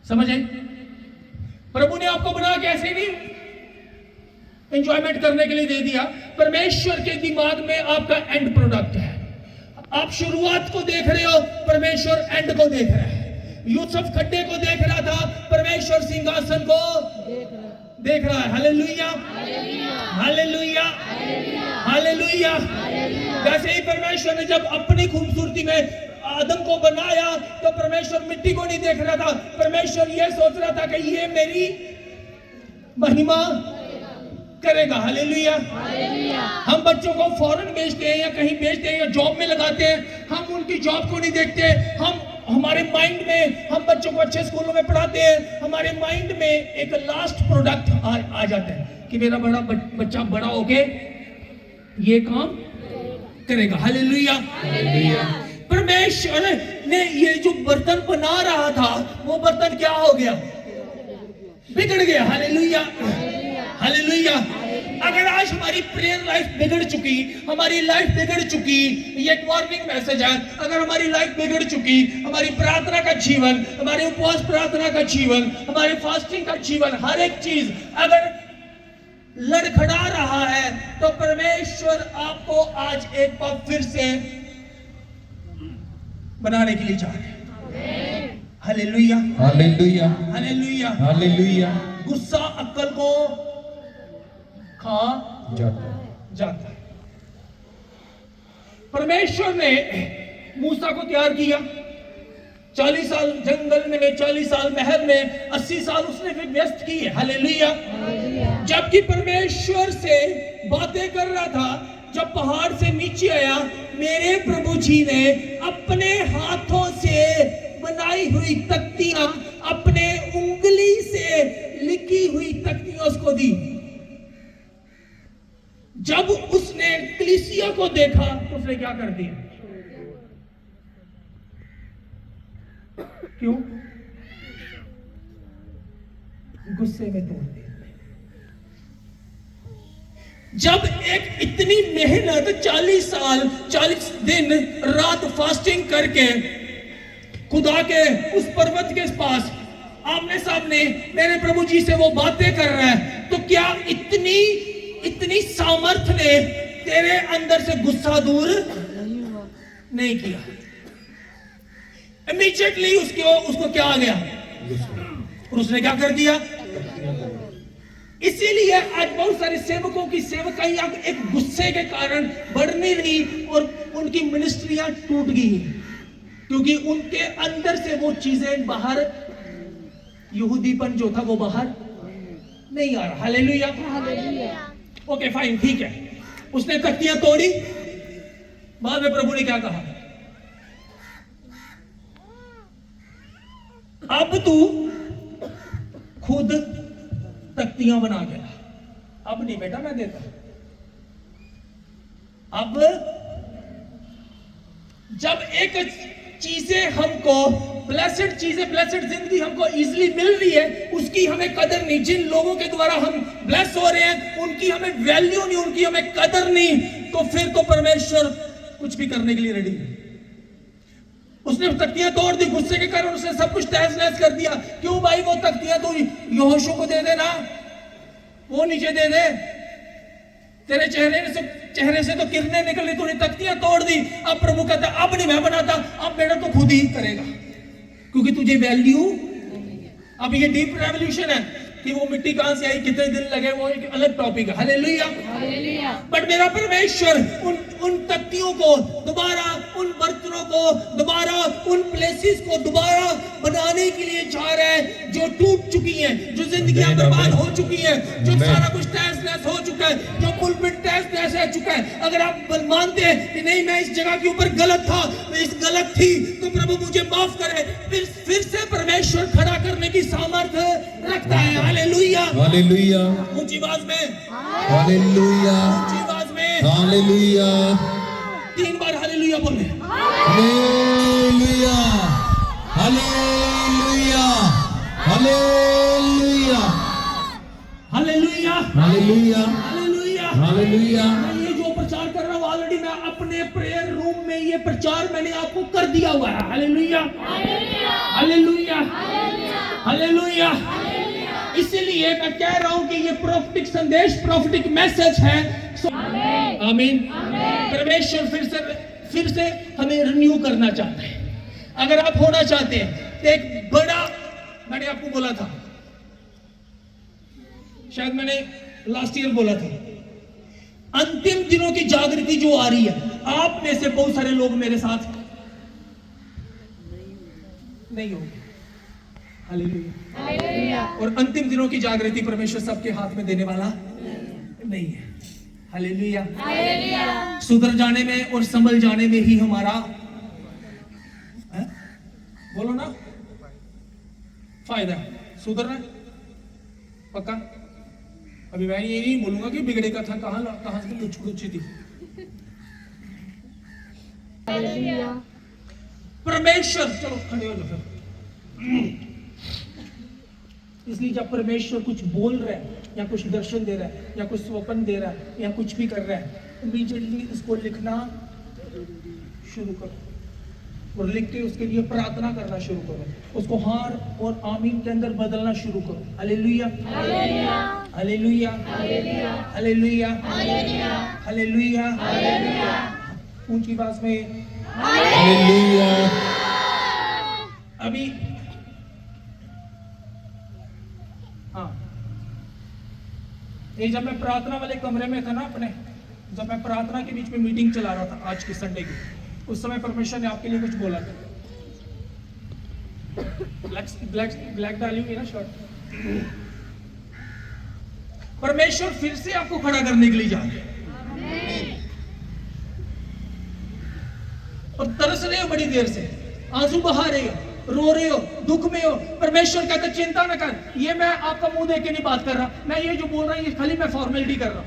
समझ आई? प्रभु ने आपको बना के ऐसे नहीं एंजॉयमेंट करने के लिए दे दिया। परमेश्वर के दिमाग में आपका एंड प्रोडक्ट है। आप शुरुआत को देख रहे हो, परमेश्वर एंड को देख रहा है। यूसुफ खड्डे को देख रहा था, परमेश्वर सिंहासन को देख रहा है। Hallelujah, hallelujah, hallelujah. वैसे ही परमेश्वर ने जब अपनी खूबसूरती में आदम को बनाया तो परमेश्वर मिट्टी को नहीं देख रहा था, परमेश्वर यह सोच रहा था कि ये मेरी महिमा करेगा। हालेलुया। हम बच्चों को फॉरेन भेजते हैं या कहीं भेजते हैं या जॉब में लगाते हैं, हम उनकी जॉब को नहीं देखते। हम हमारे माइंड में, हम बच्चों को अच्छे स्कूलों में पढ़ाते हैं, हमारे माइंड में एक लास्ट प्रोडक्ट आ जाता है कि मेरा बच्चा बड़ा होके ये काम करेगा। हालेलुया। परमेश्वर ने ये जो बर्तन बना रहा था वो बर्तन क्या हो गया? बिगड़ गया। Hallelujah, hallelujah. अगर आज हमारी प्रेयर लाइफ बिगड़ चुकी, हमारी लाइफ बिगड़ चुकी, ये एक वार्निंग मैसेज है। अगर हमारी लाइफ बिगड़ चुकी, हमारी प्रार्थना का जीवन, हमारे उपवास प्रार्थना का जीवन, हमारे फास्टिंग का जीवन, हर एक चीज अगर लड़खड़ा रहा है तो परमेश्वर आपको आज एक बार फिर से बनाने के लिए चाह रहे हैं। Hallelujah, hallelujah, hallelujah, hallelujah. गुस्सा अक्ल को खा जाता है। परमेश्वर ने मूसा को तैयार किया, 40 साल जंगल में, 40 साल महल में, 80 साल उसने फिर व्यस्त किए। हालेलुया। जबकि परमेश्वर से बातें कर रहा था, जब पहाड़ से नीचे आया, मेरे प्रभु जी ने अपने हाथों से बनाई हुई तख्तियां, अपने उंगली से लिखी हुई तख्तियां उसको दी। जब उसने कलीसिया को देखा तो उसने क्या कर दिया? क्यों? गुस्से में तोड़ दिया। जब एक इतनी मेहनत 40 साल 40 दिन रात फास्टिंग करके खुदा के उस पर्वत के पास आमने सामने मेरे प्रभु जी से वो बातें कर रहा है, तो क्या इतनी सामर्थ्य ने तेरे अंदर से गुस्सा दूर नहीं किया? इमीडिएटली उसको क्या आ गया? और उसने क्या कर दिया? इसीलिए आज बहुत सारे सेवकों की सेवकाई अब एक गुस्से के कारण बढ़ नहीं रही और उनकी मिनिस्ट्रियां टूट गई हैं, क्योंकि उनके अंदर से वो चीजें बाहर, यहूदीपन जो था वो बाहर नहीं आ रहा। हालेलुया। ओके फाइन, ठीक है। उसने तख्तियां तोड़ी, बाद में प्रभु ने क्या कहा? अब तू खुद तख्तियां बना के ला। अब नहीं बेटा मैं देता। अब जब एक चीजें हमको ब्लेसेड चीजें, ब्लेसेड जिंदगी हमको इजीली मिल रही है, उसकी हमें कदर नहीं। जिन लोगों के द्वारा हम ब्लेस हो रहे हैं उनकी हमें वैल्यू नहीं, उनकी हमें कदर नहीं, तो फिर तो परमेश्वर कुछ भी करने के लिए रेडी है। उसने तख्तियां तोड़ दी, गुस्से के कारण उसने सब कुछ तहस नहस कर दिया। क्यों भाई? वो तख्तियां तो यहोशू को दे देना, वो नीचे दे दे, तेरे चेहरे से तो किरणें निकली, तूने तख्तियां तोड़ दी। अब प्रभु कहता अब नहीं मैं बनाता, अब बेटा तो खुद ही करेगा, क्योंकि तुझे वैल्यू। अब ये डीप रेवोल्यूशन है। कि वो मिट्टी कहां से आई, कितने दिन लगे, वो एक अलग टॉपिक है। हालेलुया। हालेलुया। बट मेरा परमेश्वर उन तख्तियों को दोबारा, उन बर्तनों को दोबारा, उन प्लेसेस को दोबारा बनाने के लिए चाह रहा है जो टूट चुकी हैं, जो जिंदगियां बर्बाद हो चुकी हैं, जो सारा कुछ तहस नहस हो चुका है, जो पुलपिट तहस नहस रह चुका है। अगर आप मानते हैं कि नहीं मैं इस जगह के ऊपर गलत था, मैं इस गलत थी, तो प्रभु मुझे माफ करे, फिर से परमेश्वर खड़ा करने की सामर्थ्य रखता है। हालेलुया। हालेलुया। ऊंची आवाज में, हालेलुया। ऊंची आवाज में हालेलुया। 3 बार हालेलुया बोले। Hallelujah. Hallelujah. Hallelujah. Hallelujah. Hallelujah. Hallelujah. Hallelujah. मैं ये जो प्रचार कर रहा हूँ ऑलरेडी मैं अपने प्रेयर रूम में ये प्रचार मैंने आपको कर दिया हुआ है। हालेलुया। हालेलुया। हालेलुया। इसीलिए मैं कह रहा हूं कि ये प्रोफेटिक संदेश, प्रोफेटिक मैसेज है। आमीन। परमेश्वर फिर से हमें रिन्यू करना चाहता है। अगर आप होना चाहते हैं तो एक बड़ा, मैंने आपको बोला था, शायद मैंने लास्ट ईयर बोला था, अंतिम दिनों की जागृति जो आ रही है, आप में से बहुत सारे लोग मेरे साथ नहीं होंगे। हालेलुया। और अंतिम दिनों की जागृति परमेश्वर सबके हाथ में देने वाला नहीं है। हालेलुया। सुधर जाने में और संभल जाने में ही हमारा है? बोलो ना, फायदा है। सुधरना है पक्का। अभी मैं ये नहीं बोलूंगा कि बिगड़े का था, कहां से लुच्ची थी। परमेश्वर, चलो खड़े हो जाओ फिर। इसलिए जब परमेश्वर कुछ बोल रहा है या कुछ दर्शन दे रहा है या कुछ स्वप्न दे रहा है या कुछ भी कर रहा है, इमीडिएटली उसको लिखना शुरू करो और लिख के उसके लिए प्रार्थना करना शुरू करो, उसको हार और आमीन के अंदर बदलना शुरू करो। हालेलुया। हालेलुया। हालेलुया। हालेलुया। ऊंची आवाज में हालेलुया। अभी हाँ, ये जब मैं प्रार्थना वाले कमरे में था ना अपने, जब मैं प्रार्थना के बीच में मीटिंग चला रहा था आज की संडे की, उस समय परमेश्वर ने आपके लिए कुछ बोला था। ब्लैक डाली ना शर्ट। परमेश्वर फिर से आपको खड़ा करने के लिए जा रहे हैं और तरस रहे हो बड़ी देर से, आंसू बहा रहे हो, रो रहे हो, दुख में हो। परमेश्वर कहता चिंता न कर, ये मैं आपका मुंह देख के नहीं बात कर रहा, मैं ये जो बोल रहा हूं ये खाली मैं फॉर्मेलिटी कर रहा हूं,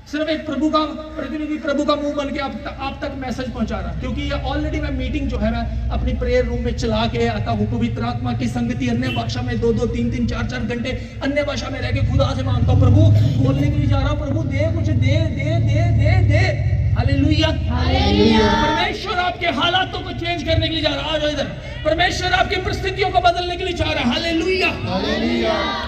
सिर्फ एक प्रभु का प्रतिनिधि, प्रभु का मुंह बन के आप तक मैसेज पहुंचा रहा। क्योंकि ये ऑलरेडी मैं मीटिंग जो है मैं अपनी प्रेयर रूम में चला के आता हूं, पवित्र आत्मा की संगति अन्य भाषा में 2-2, 3-3, 4-4 घंटे अन्य भाषा में रह के खुदा से मांगता हूं, प्रभु बोलने के लिए जा रहा हूं, प्रभु दे कुछ, दे दे दे दे दे। हालेलुया। परमेश्वर आपके हालातों को चेंज करने के लिए जा रहा है। आ जाओ इधर। परमेश्वर आपकी परिस्थितियों को बदलने के लिए जा रहा है। हालेलुया।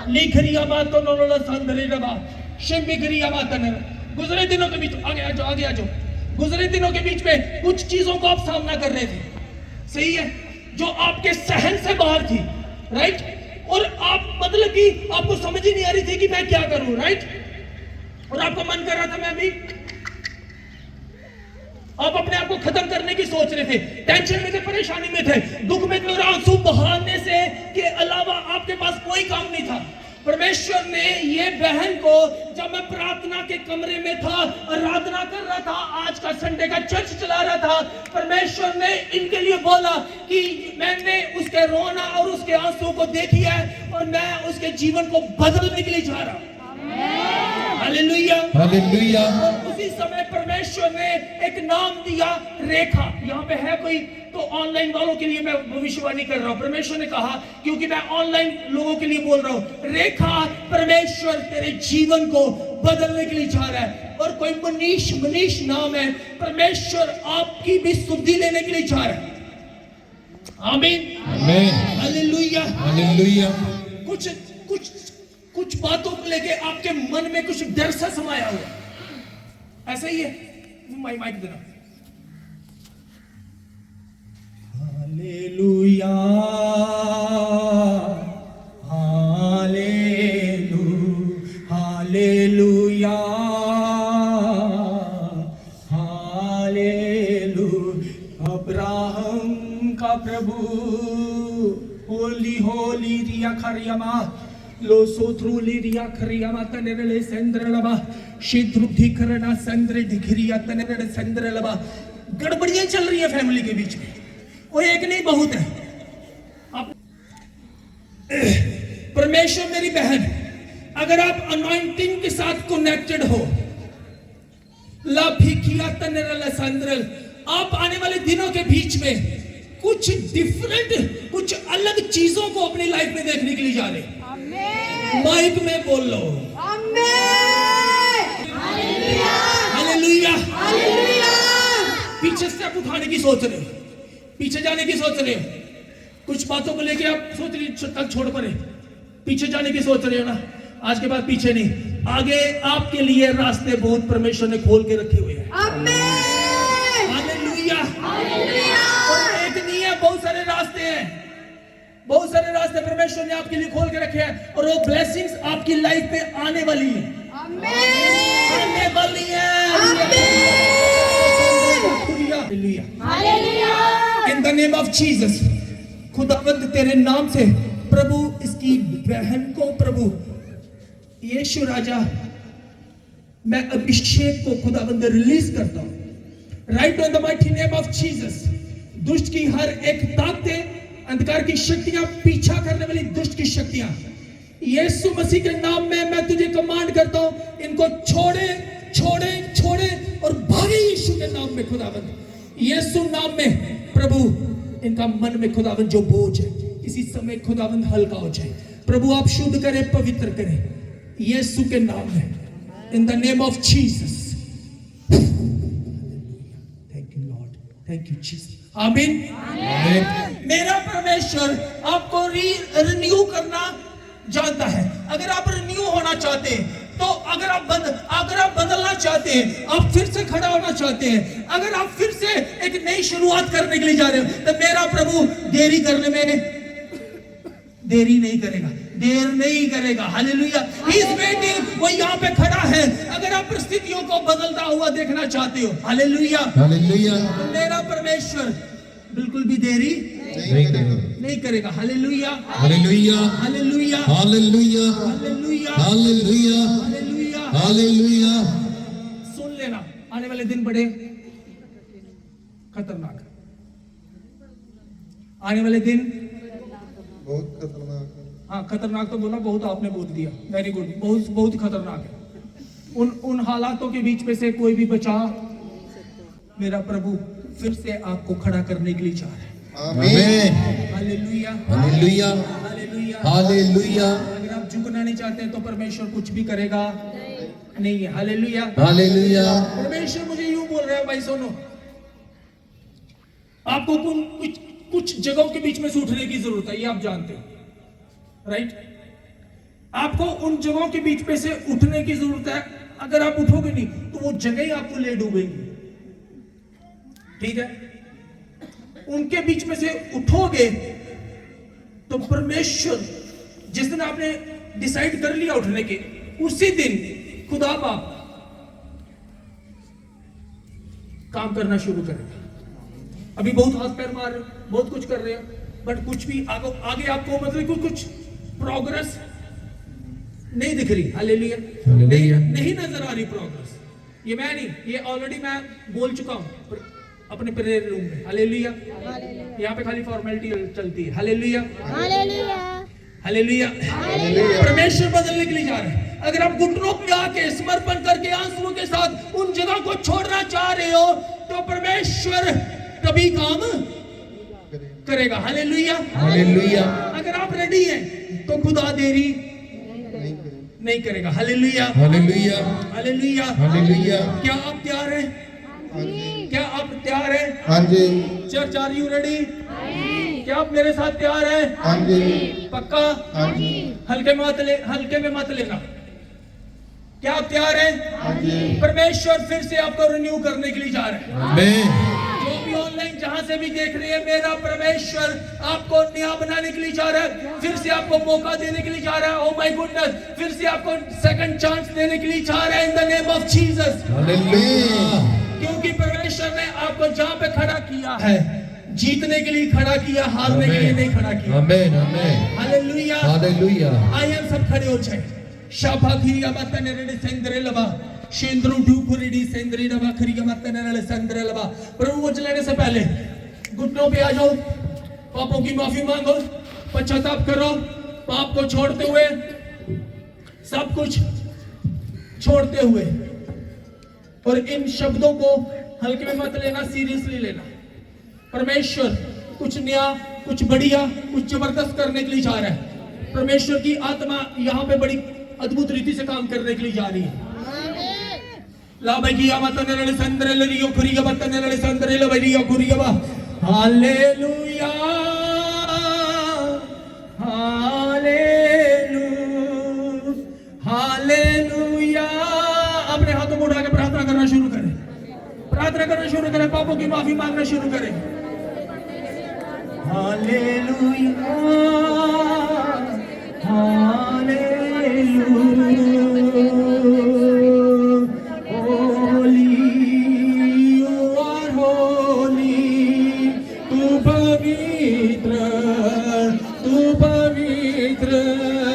लिखरिया बात तो नोलोला संदरेगा बात शिंबिगरिया बात न। गुजरे दिनों के बीच आगे आ जाओ। गुजरे दिनों के बीच में कुछ चीजों को आप सामना कर रहे थे, सही है, जो आपके सहन से बाहर थी, राइट, और आप मतलब कि आपको समझ ही नहीं आ रही थी कि मैं क्या करूं, राइट, और आपका मन कर रहा था मैं भी, आप अपने आप को खत्म करने की सोच रहे थे, टेंशन में थे, परेशानी में थे, दुख में थे और आंसू बहाने से के अलावा आपके पास कोई काम नहीं था। परमेश्वर ने ये बहन को, जब मैं प्रार्थना के कमरे में था, आराधना कर रहा था, आज का संडे का चर्च चला रहा था, परमेश्वर ने इनके लिए बोला कि मैंने उसके रोना और उसके आंसू को देखी है और मैं उसके जीवन को बदलने के लिए जा रहा हूं। हालेलुया। हालेलुया। और उसी समय परमेश्वर ने एक नाम दिया, रेखा। यहाँ पे है कोई तो ऑनलाइन वालों के लिए मैं भविष्यवाणी कर रहा हूँ। परमेश्वर ने कहा, क्योंकि मैं ऑनलाइन लोगों के लिए बोल रहा हूँ, रेखा, परमेश्वर तेरे जीवन को बदलने के लिए जा रहा है। और कोई मनीष नाम है, परमेश्वर आपकी भी शुद्धि लेने के लिए जा रहा है। आमीन। आमीन। हालेलुया। हालेलुया। कुछ बातों को लेके आपके मन में कुछ डर सा समाया हुआ, ऐसा ही है। माइक देना। हालेलुया। हालेलुया। प्रभु होली होली रिया खरियमा लो सोथ्रुली रिया खरियमा तनेरले सेंद्रलबा शीध्रु धिकरना संद्र धिखरिया तनेरले सेंद्रलबा। गड़बड़ियां चल रही है फैमिली के बीच में, वो एक नहीं बहुत है। अब परमेश्वर मेरी बहन, अगर आप अनॉइंटिंग के साथ कनेक्टेड हो, ला भिकिया तनेरले संद्रल, आप आने वाले दिनों के बीच में कुछ डिफरेंट, कुछ अलग चीजों को अपनी लाइफ में देखने के लिए जा रहे हैं। आमेन। माइक में बोल लो आमेन। हालेलुया। हालेलुया। हालेलुया। पीछे स्टेप उठाने की सोच रहे हो, पीछे जाने की सोच रहे हो, कुछ बातों को लेके आप सोच रहे तक छोड़ पड़े, पीछे जाने की सोच रहे हो ना, आज के बाद पीछे नहीं, आगे आपके लिए रास्ते बहुत परमेश्वर ने खोल के रखे हुए हैं। आमेन। हालेलुया। हालेलुया। और एक नहीं है, बहुत सारे रास्ते हैं, बहुत सारे रास्ते परमेश्वर ने आपके लिए खोल के रखे हैं, और वो ब्लेसिंग्स आपकी लाइफ में आने वाली है। आमेन। आने वाली है। Hallelujah. Hallelujah. In the name of Jesus, खुदावंद तेरे नाम से प्रभु इसकी बहन को, प्रभु यीशु राजा, मैं अभिषेक को खुदावंद रिलीज करता हूं right on the mighty name of Jesus. दुष्ट की हर एक ताकतें, अंधकार की शक्तियां, पीछा करने वाली दुष्ट की शक्तियां, यीशु मसीह के नाम में मैं तुझे कमांड करता हूं, इनको छोड़े छोड़े छोड़े और भागे यीशु के नाम में। खुदावंद यीशु नाम में प्रभु इनका मन में खुदावंद जो बोझ है इसी समय खुदावंद हल्का हो जाए। प्रभु आप शुद्ध करें, पवित्र करें यीशु के नाम में, इन the name of Jesus. Thank you Lord, thank you Jesus. आमीन। मेरा परमेश्वर आपको रिन्यू करना जानता है। अगर आप रिन्यू होना चाहते हैं, तो अगर आप बदलना चाहते हैं, आप फिर से खड़ा होना चाहते हैं, अगर आप फिर से एक नई शुरुआत करने के लिए जा रहे हो, तो मेरा प्रभु देरी करने में देरी नहीं करेगा, देर नहीं करेगा। हालेलुया। ही इज वेटिंग, वो यहाँ पे खड़ा है। अगर आप परिस्थितियों को बदलता हुआ देखना चाहते हो, हालेलुया, हालेलुया, तो मेरा परमेश्वर बिल्कुल भी देरी नहीं करेगा। Hallelujah. Hallelujah, hallelujah. Hallelujah, hallelujah. Hallelujah, hallelujah. Hallelujah. सुन लेना, आने वाले दिन बड़े खतरनाक है। आने वाले दिन बहुत खतरनाक है। हाँ, खतरनाक तो बोला, बहुत आपने बोल दिया, वेरी गुड, बहुत बहुत खतरनाक है। उन हालातों के बीच में से कोई भी बचा, मेरा प्रभु फिर से आपको खड़ा करने के लिए चाह रहा है। आमीन। हालेलुया। Hallelujah, hallelujah. हालेलुया, अगर आप झुकना नहीं चाहते हैं, तो परमेश्वर कुछ भी करेगा नहीं है। हालेलुया। हालेलुया। परमेश्वर मुझे यूं बोल रहा है, भाई सुनो, आपको कुछ जगहों के बीच में से उठने की जरूरत है, ये आप जानते हो, राइट? आपको उन जगहों के बीच में से उठने की जरूरत है। अगर आप उठोगे नहीं, तो वो जगह ही आपको ले डूबेंगी, ठीक है? उनके बीच में से उठोगे तो परमेश्वर, जिस दिन आपने डिसाइड कर लिया उठने के, उसी दिन खुदा बाप काम करना शुरू करेगा। अभी बहुत हाथ पैर मार रहे हो, बहुत कुछ कर रहे हो, बट कुछ भी आगे आपको मतलब कुछ प्रोग्रेस नहीं दिख रही। हालेलुया। नहीं नजर आ रही प्रोग्रेस। ये मैं नहीं, ये ऑलरेडी मैं बोल चुका हूं अपने प्रेयर रूम में। हालेलुया। यहाँ पे खाली फॉर्मेलिटी चलती है। हालेलुया। हालेलुया। परमेश्वर बदलने के लिए जा रहे हैं। अगर आप घुटनों पे आके समर्पण करके आंसुओं के साथ उन जगह को छोड़ना चाह रहे हो, तो परमेश्वर कभी काम करेगा। हालेलुया। हालेलुया। अगर आप रेडी हैं, तो खुदा देरी नहीं करेगा। हालेलुया। हालेलुया। हालेलुया। हालेलुया। क्या आप तैयार हैं? क्या आप तैयार हैं? हाँ जी। Church, are you ready? क्या आप मेरे साथ तैयार हैं? हाँ जी। पक्का? हाँ जी। हल्के में मत लेना। क्या आप तैयार हैं? हाँ जी। परमेश्वर फिर से आपको रिन्यू करने के लिए जा रहे हैं। आमीन। जो भी ऑनलाइन जहां से भी देख रहे हैं, मेरा परमेश्वर आपको नया बनाने के लिए जा रहा है, फिर से आपको मौका देने के लिए जा रहा है। ओह माय गुडनेस, फिर से आपको सेकंड चांस देने के लिए जा रहा है, इन the name of Jesus. Hallelujah. क्योंकि परमेश्वर ने आपको जहां पे खड़ा किया है, जीतने के लिए खड़ा किया, हारने के लिए नहीं खड़ा किया। आमीन आमीन हालेलुया हालेलुया। आइए हम सब खड़े हो जाए। शाबाखिया मतनेरे सेंद्रे लबा शेंद्रु ढूकुरीडी सेंद्री लबा खरिया मतनेरे सेंद्रे लबा। प्रभु को चलाने से पहले घुटनों पे आ जाओ, पापों की माफी मांगो, पश्चाताप करो, पाप को छोड़ते हुए, सब कुछ छोड़ते हुए। और इन शब्दों को हल्के में मत लेना, सीरियसली लेना। परमेश्वर कुछ नया, कुछ बढ़िया, कुछ जबरदस्त करने के लिए जा रहा है। परमेश्वर की आत्मा यहाँ पे बड़ी अद्भुत रीति से काम करने के लिए जा रही है। लाबैकिया मतनेरे सेंद्रे लरियो खुरिया मतनेरे सेंद्रे लबरियो खुरिया बा। Hallelujah hallelujah. अपने हाथों को उठा के प्रार्थना करना शुरू करें, प्रार्थना करना शुरू करें, पापों की माफी मांगना शुरू करें। Hallelujah hallelujah. Holy you are holy, तू पवित्र, तू पवित्र।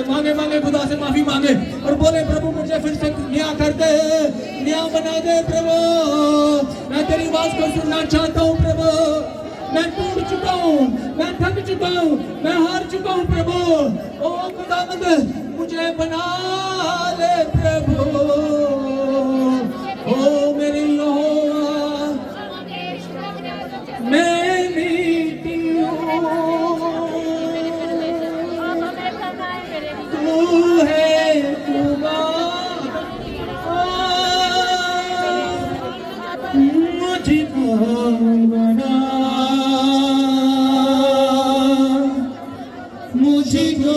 मांगे मांगे खुदा से माफी मांगे और बोले प्रभु मुझे फिर से नया कर दे, नया बना दे प्रभु। मैं तेरी आवाज को सुनना चाहता हूँ प्रभु। मैं टूट चुका हूँ, मैं थक चुका हूँ, मैं हार चुका हूँ प्रभु। ओ खुदावंद मुझे बना ले प्रभु। ओ मेरे यहोवा मैं मीठी हूँ, तू है खुदा मुझको बना, मुझको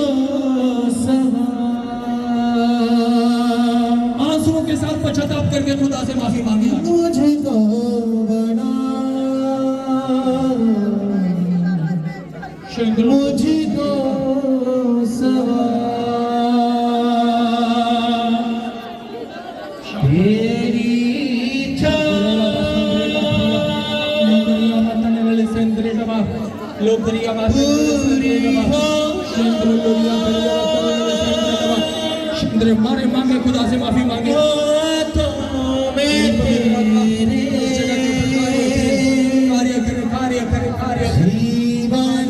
आंसुओं के साथ पश्चाताप करके खुदा से माफी मांगी। मुझको बना, मुझको तेरी मारे मांगे खुदा से माफी मांगे। कार्य करे कार्य करे कार्य जीवन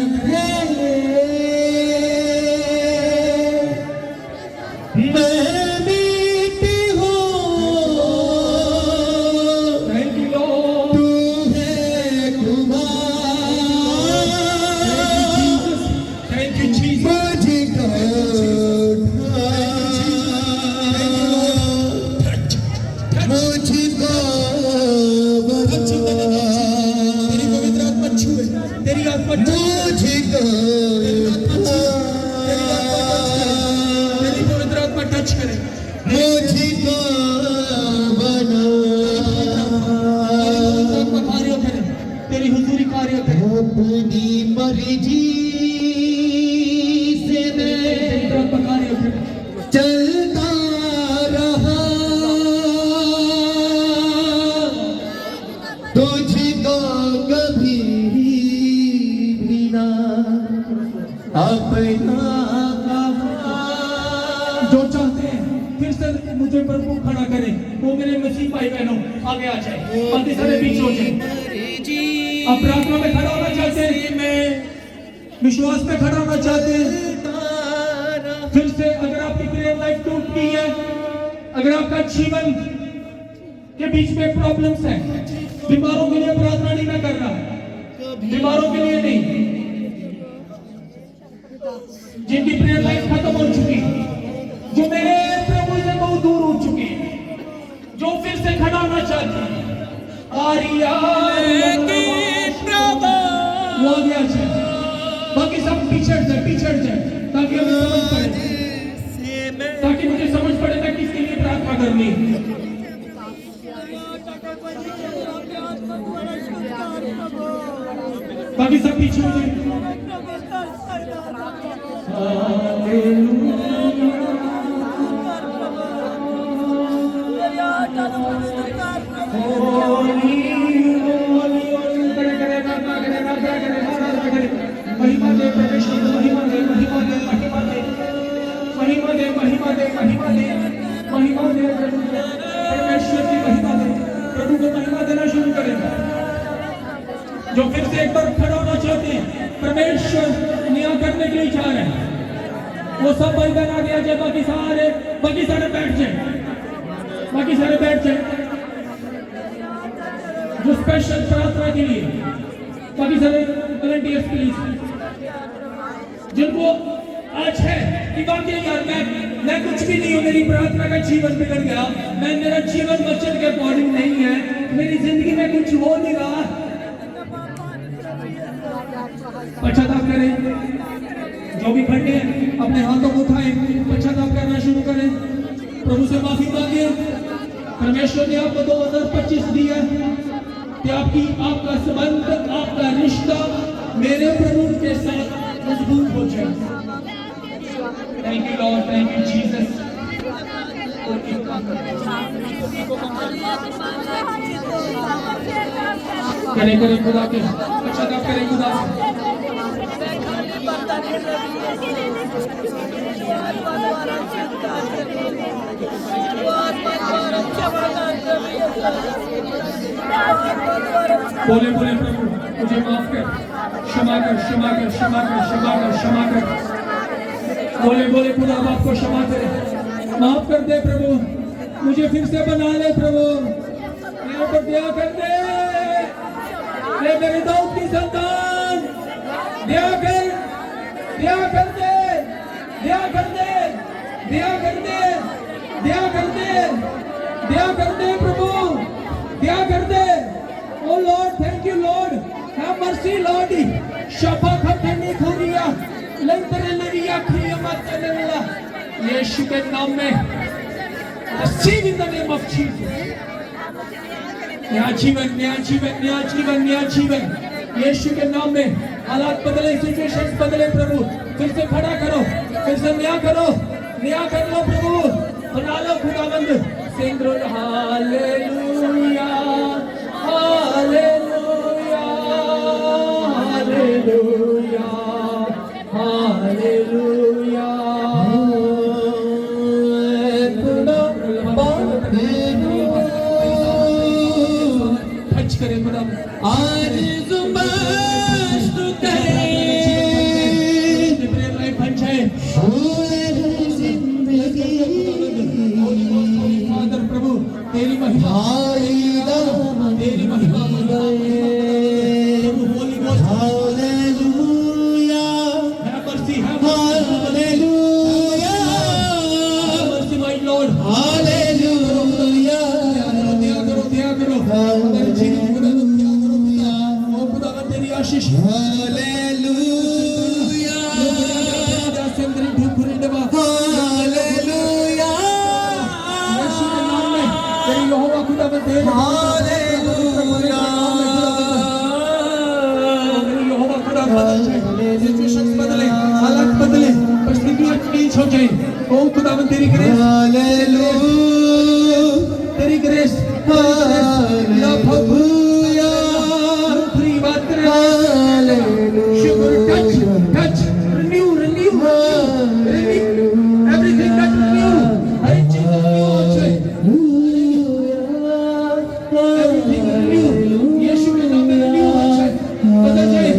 मैं मीठी हूँ। थैंक यू लॉर्ड, तू है खुदा। Thank you Jesus. तेरी हुजूरी कार्य करे। अपनी मर्जी से मैं चलता रहा, तुझको कभी भी ना अपना जो चाहते हैं फिर से मुझे प्रभु खड़ा करे। वो मेरे मसीह भाई बहनों आगे आ जाए, बाकी सारे बीच हो जाए। आप प्रार्थना में खड़ा होना चाहते हैं, विश्वास में खड़ा होना चाहते हैं। फिर से अगर आपकी प्रेयर लाइफ टूट गई है, अगर आपका जीवन के बीच में प्रॉब्लम्स है, बीमारों के लिए प्रार्थना नहीं मैं कर रहा, बीमारों के लिए नहीं, जिनकी प्रेयर लाइफ खत्म हो चुकी, जो मेरे प्रभु से बहुत दूर हो चुकी, जो फिर से खड़ा होना चाहती है। आरिया वो आ गया है। बाकी सब पिछड़ जाए ताकि हमें समझ पड़े, ताकि मुझे समझ पड़े था किसके लिए प्रार्थना करनी। बाकी सब पीछे हो जाए। जो फिर से एक बार खड़ा होना चाहते हैं, परमेश्वर न्याय करने के लिए चाह रहे हैं, वो सब भाई बहन आ गया जाए, बाकी सारे बैठ जाए, बाकी सारे बैठ जाए। जो स्पेशल प्रार्थना के लिए बाकी सारे वॉलंटियर्स प्लीज, जिनको आज है कि वाकई यार मैं कुछ भी नहीं हूँ, मेरी प्रार्थना का जीवन बिगड़ गया, मेरा जीवन मस्जिद के अकॉर्डिंग नहीं है, मेरी जिंदगी में कुछ हो नहीं रहा, पश्चाताप करें। जो भी खड़े हैं अपने हाथों को उठाएं, पश्चाताप करना शुरू करें, प्रभु से माफी मांगे। परमेश्वर ने आपको 2025 दिया कि आपका संबंध, आपका रिश्ता मेरे प्रभु के साथ मजबूत हो जाए। Thank you Lord, thank you Jesus. करें खुदा के, पश्चाताप करें खुदा से। बोले प्रभु मुझे माफ कर, क्षमा कर, क्षमा कर, क्षमा कर, क्षमा कर, क्षमा कर। बोले खुदा आपको क्षमा करे, माफ कर दे प्रभु, मुझे फिर से बना ले प्रभु, मेरे पर दया कर दे, ले मेरे दाऊद की संतान, दया कर दे, दया कर दे, दया कर दे, दया कर दे, दया कर दे प्रभु, दया कर दे। Oh lord, thank you lord, have mercy lord. शफा खटनी खुरिया लंतरे लरिया खियामत अल्लाह, यीशु के नाम में, receive in the name of Jesus। नया जीवन, नया जीवन, नया जीवन, नया जीवन, यीशु के नाम में। हालात बदले, सिचुएशंस बदले प्रभु, फिर से खड़ा करो, फिर से नया करो, नया कर लो प्रभु, बना लो खुदावंद। Sing hallelujah, hallelujah, hallelujah, hallelujah. Touch करें खुदा, आज जुबान करें, लाइफ बन जाए फादर प्रभु, तेरी महिमा, तेरी महिमा, holy ghost, hallelujah, have mercy, hallelujah, mercy my lord, hallelujah, दया करो, दया करो, हमारे जीवन को दया करो पिता, ओ खुदा तेरी आशीष, हालेलुया, चंद्री ढुकुरी डबा, हालेलुया, यीशु के नाम में तेरी यहोवा खुदा में तेरे, हालेलुया, तेरी यहोवा खुदा बदल जाए, सिचुएशंस बदले, हालात बदले, परिस्थितियां चेंज हो जाए। ओ खुदा में तेरी ग्रेस, हालेलुया, तेरी ग्रेस, हालेलुया, फ्री बात करें, हालेलुया, शुक्र, touch, renew, everything that renew, हर चीज renew हो जाए, everything renew, यीशु के नाम में renew हो जाए, बदल जाए,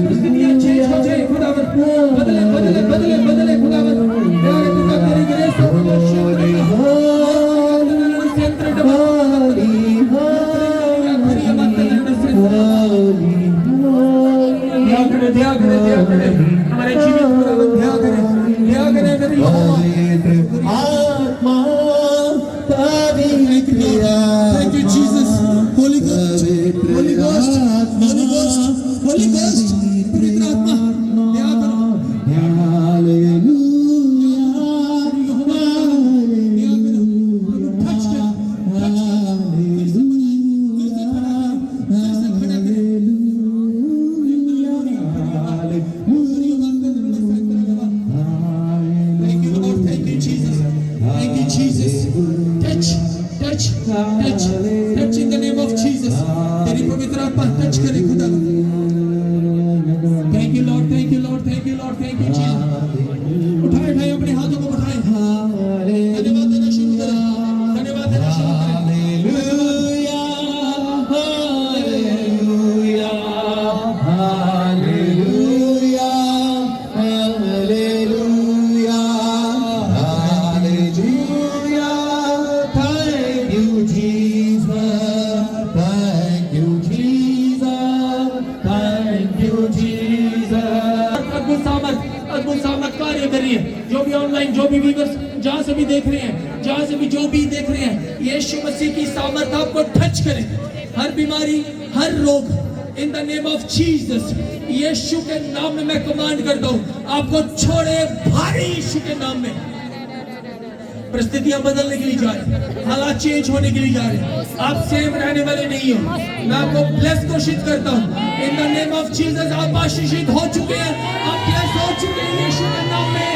परिस्थितियां चेंज हो जाए, खुदावन बदले खुदावन, प्यारे पिता तेरी ग्रेस को शुक्र है, सेंटर डबाली, दया करे, हमारे जीवन को दया करे तेरी आत्मा तारी क्रिया। Thank you Jesus, Holi ghost, Holi ghost, Holi ghost, Holi ghost, पवित्र आत्मा दया करो, हालेलुया, यहोवा दया करो, टच कर, touch in the name of Jesus, तेरी पवित्र आत्मा टच करे खुदा। Thank you Lord, thank you Lord, thank you Lord, thank you Jesus। उठाए अपने हाथों को उठाए, धन्यवाद देना शुरू करें, धन्यवाद देना शुरू करें, हालेलुया, हालेलुया। ऑनलाइन जो भी व्यूअर्स जहां से भी देख रहे हैं, जहां से भी जो भी देख रहे हैं, यीशु मसीह की सामर्थ आपको टच करे। हर बीमारी, हर रोग, in the name of Jesus, यीशु के नाम में मैं कमांड करता हूं, आपको छोड़े भारी यीशु के नाम में। परिस्थितियां बदलने के लिए जा रही, हालात चेंज होने के लिए जा रहे, आप सेम रहने वाले नहीं हो। मैं आपको ब्लेस घोषित करता हूं इन द नेम ऑफ जीसस। आप आशीषित हो चुके हैं, आप ब्लेस हो चुके हैं यीशु के नाम में।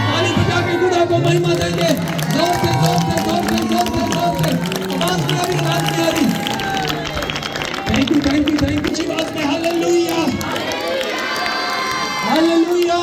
ताली बजा के खुदा को महिमा देंगे, जोर से जोर से जोर से जोर से जोर से। आवाज में आ रही। थैंक यू जी, आवाज में हालेलुया हालेलुया।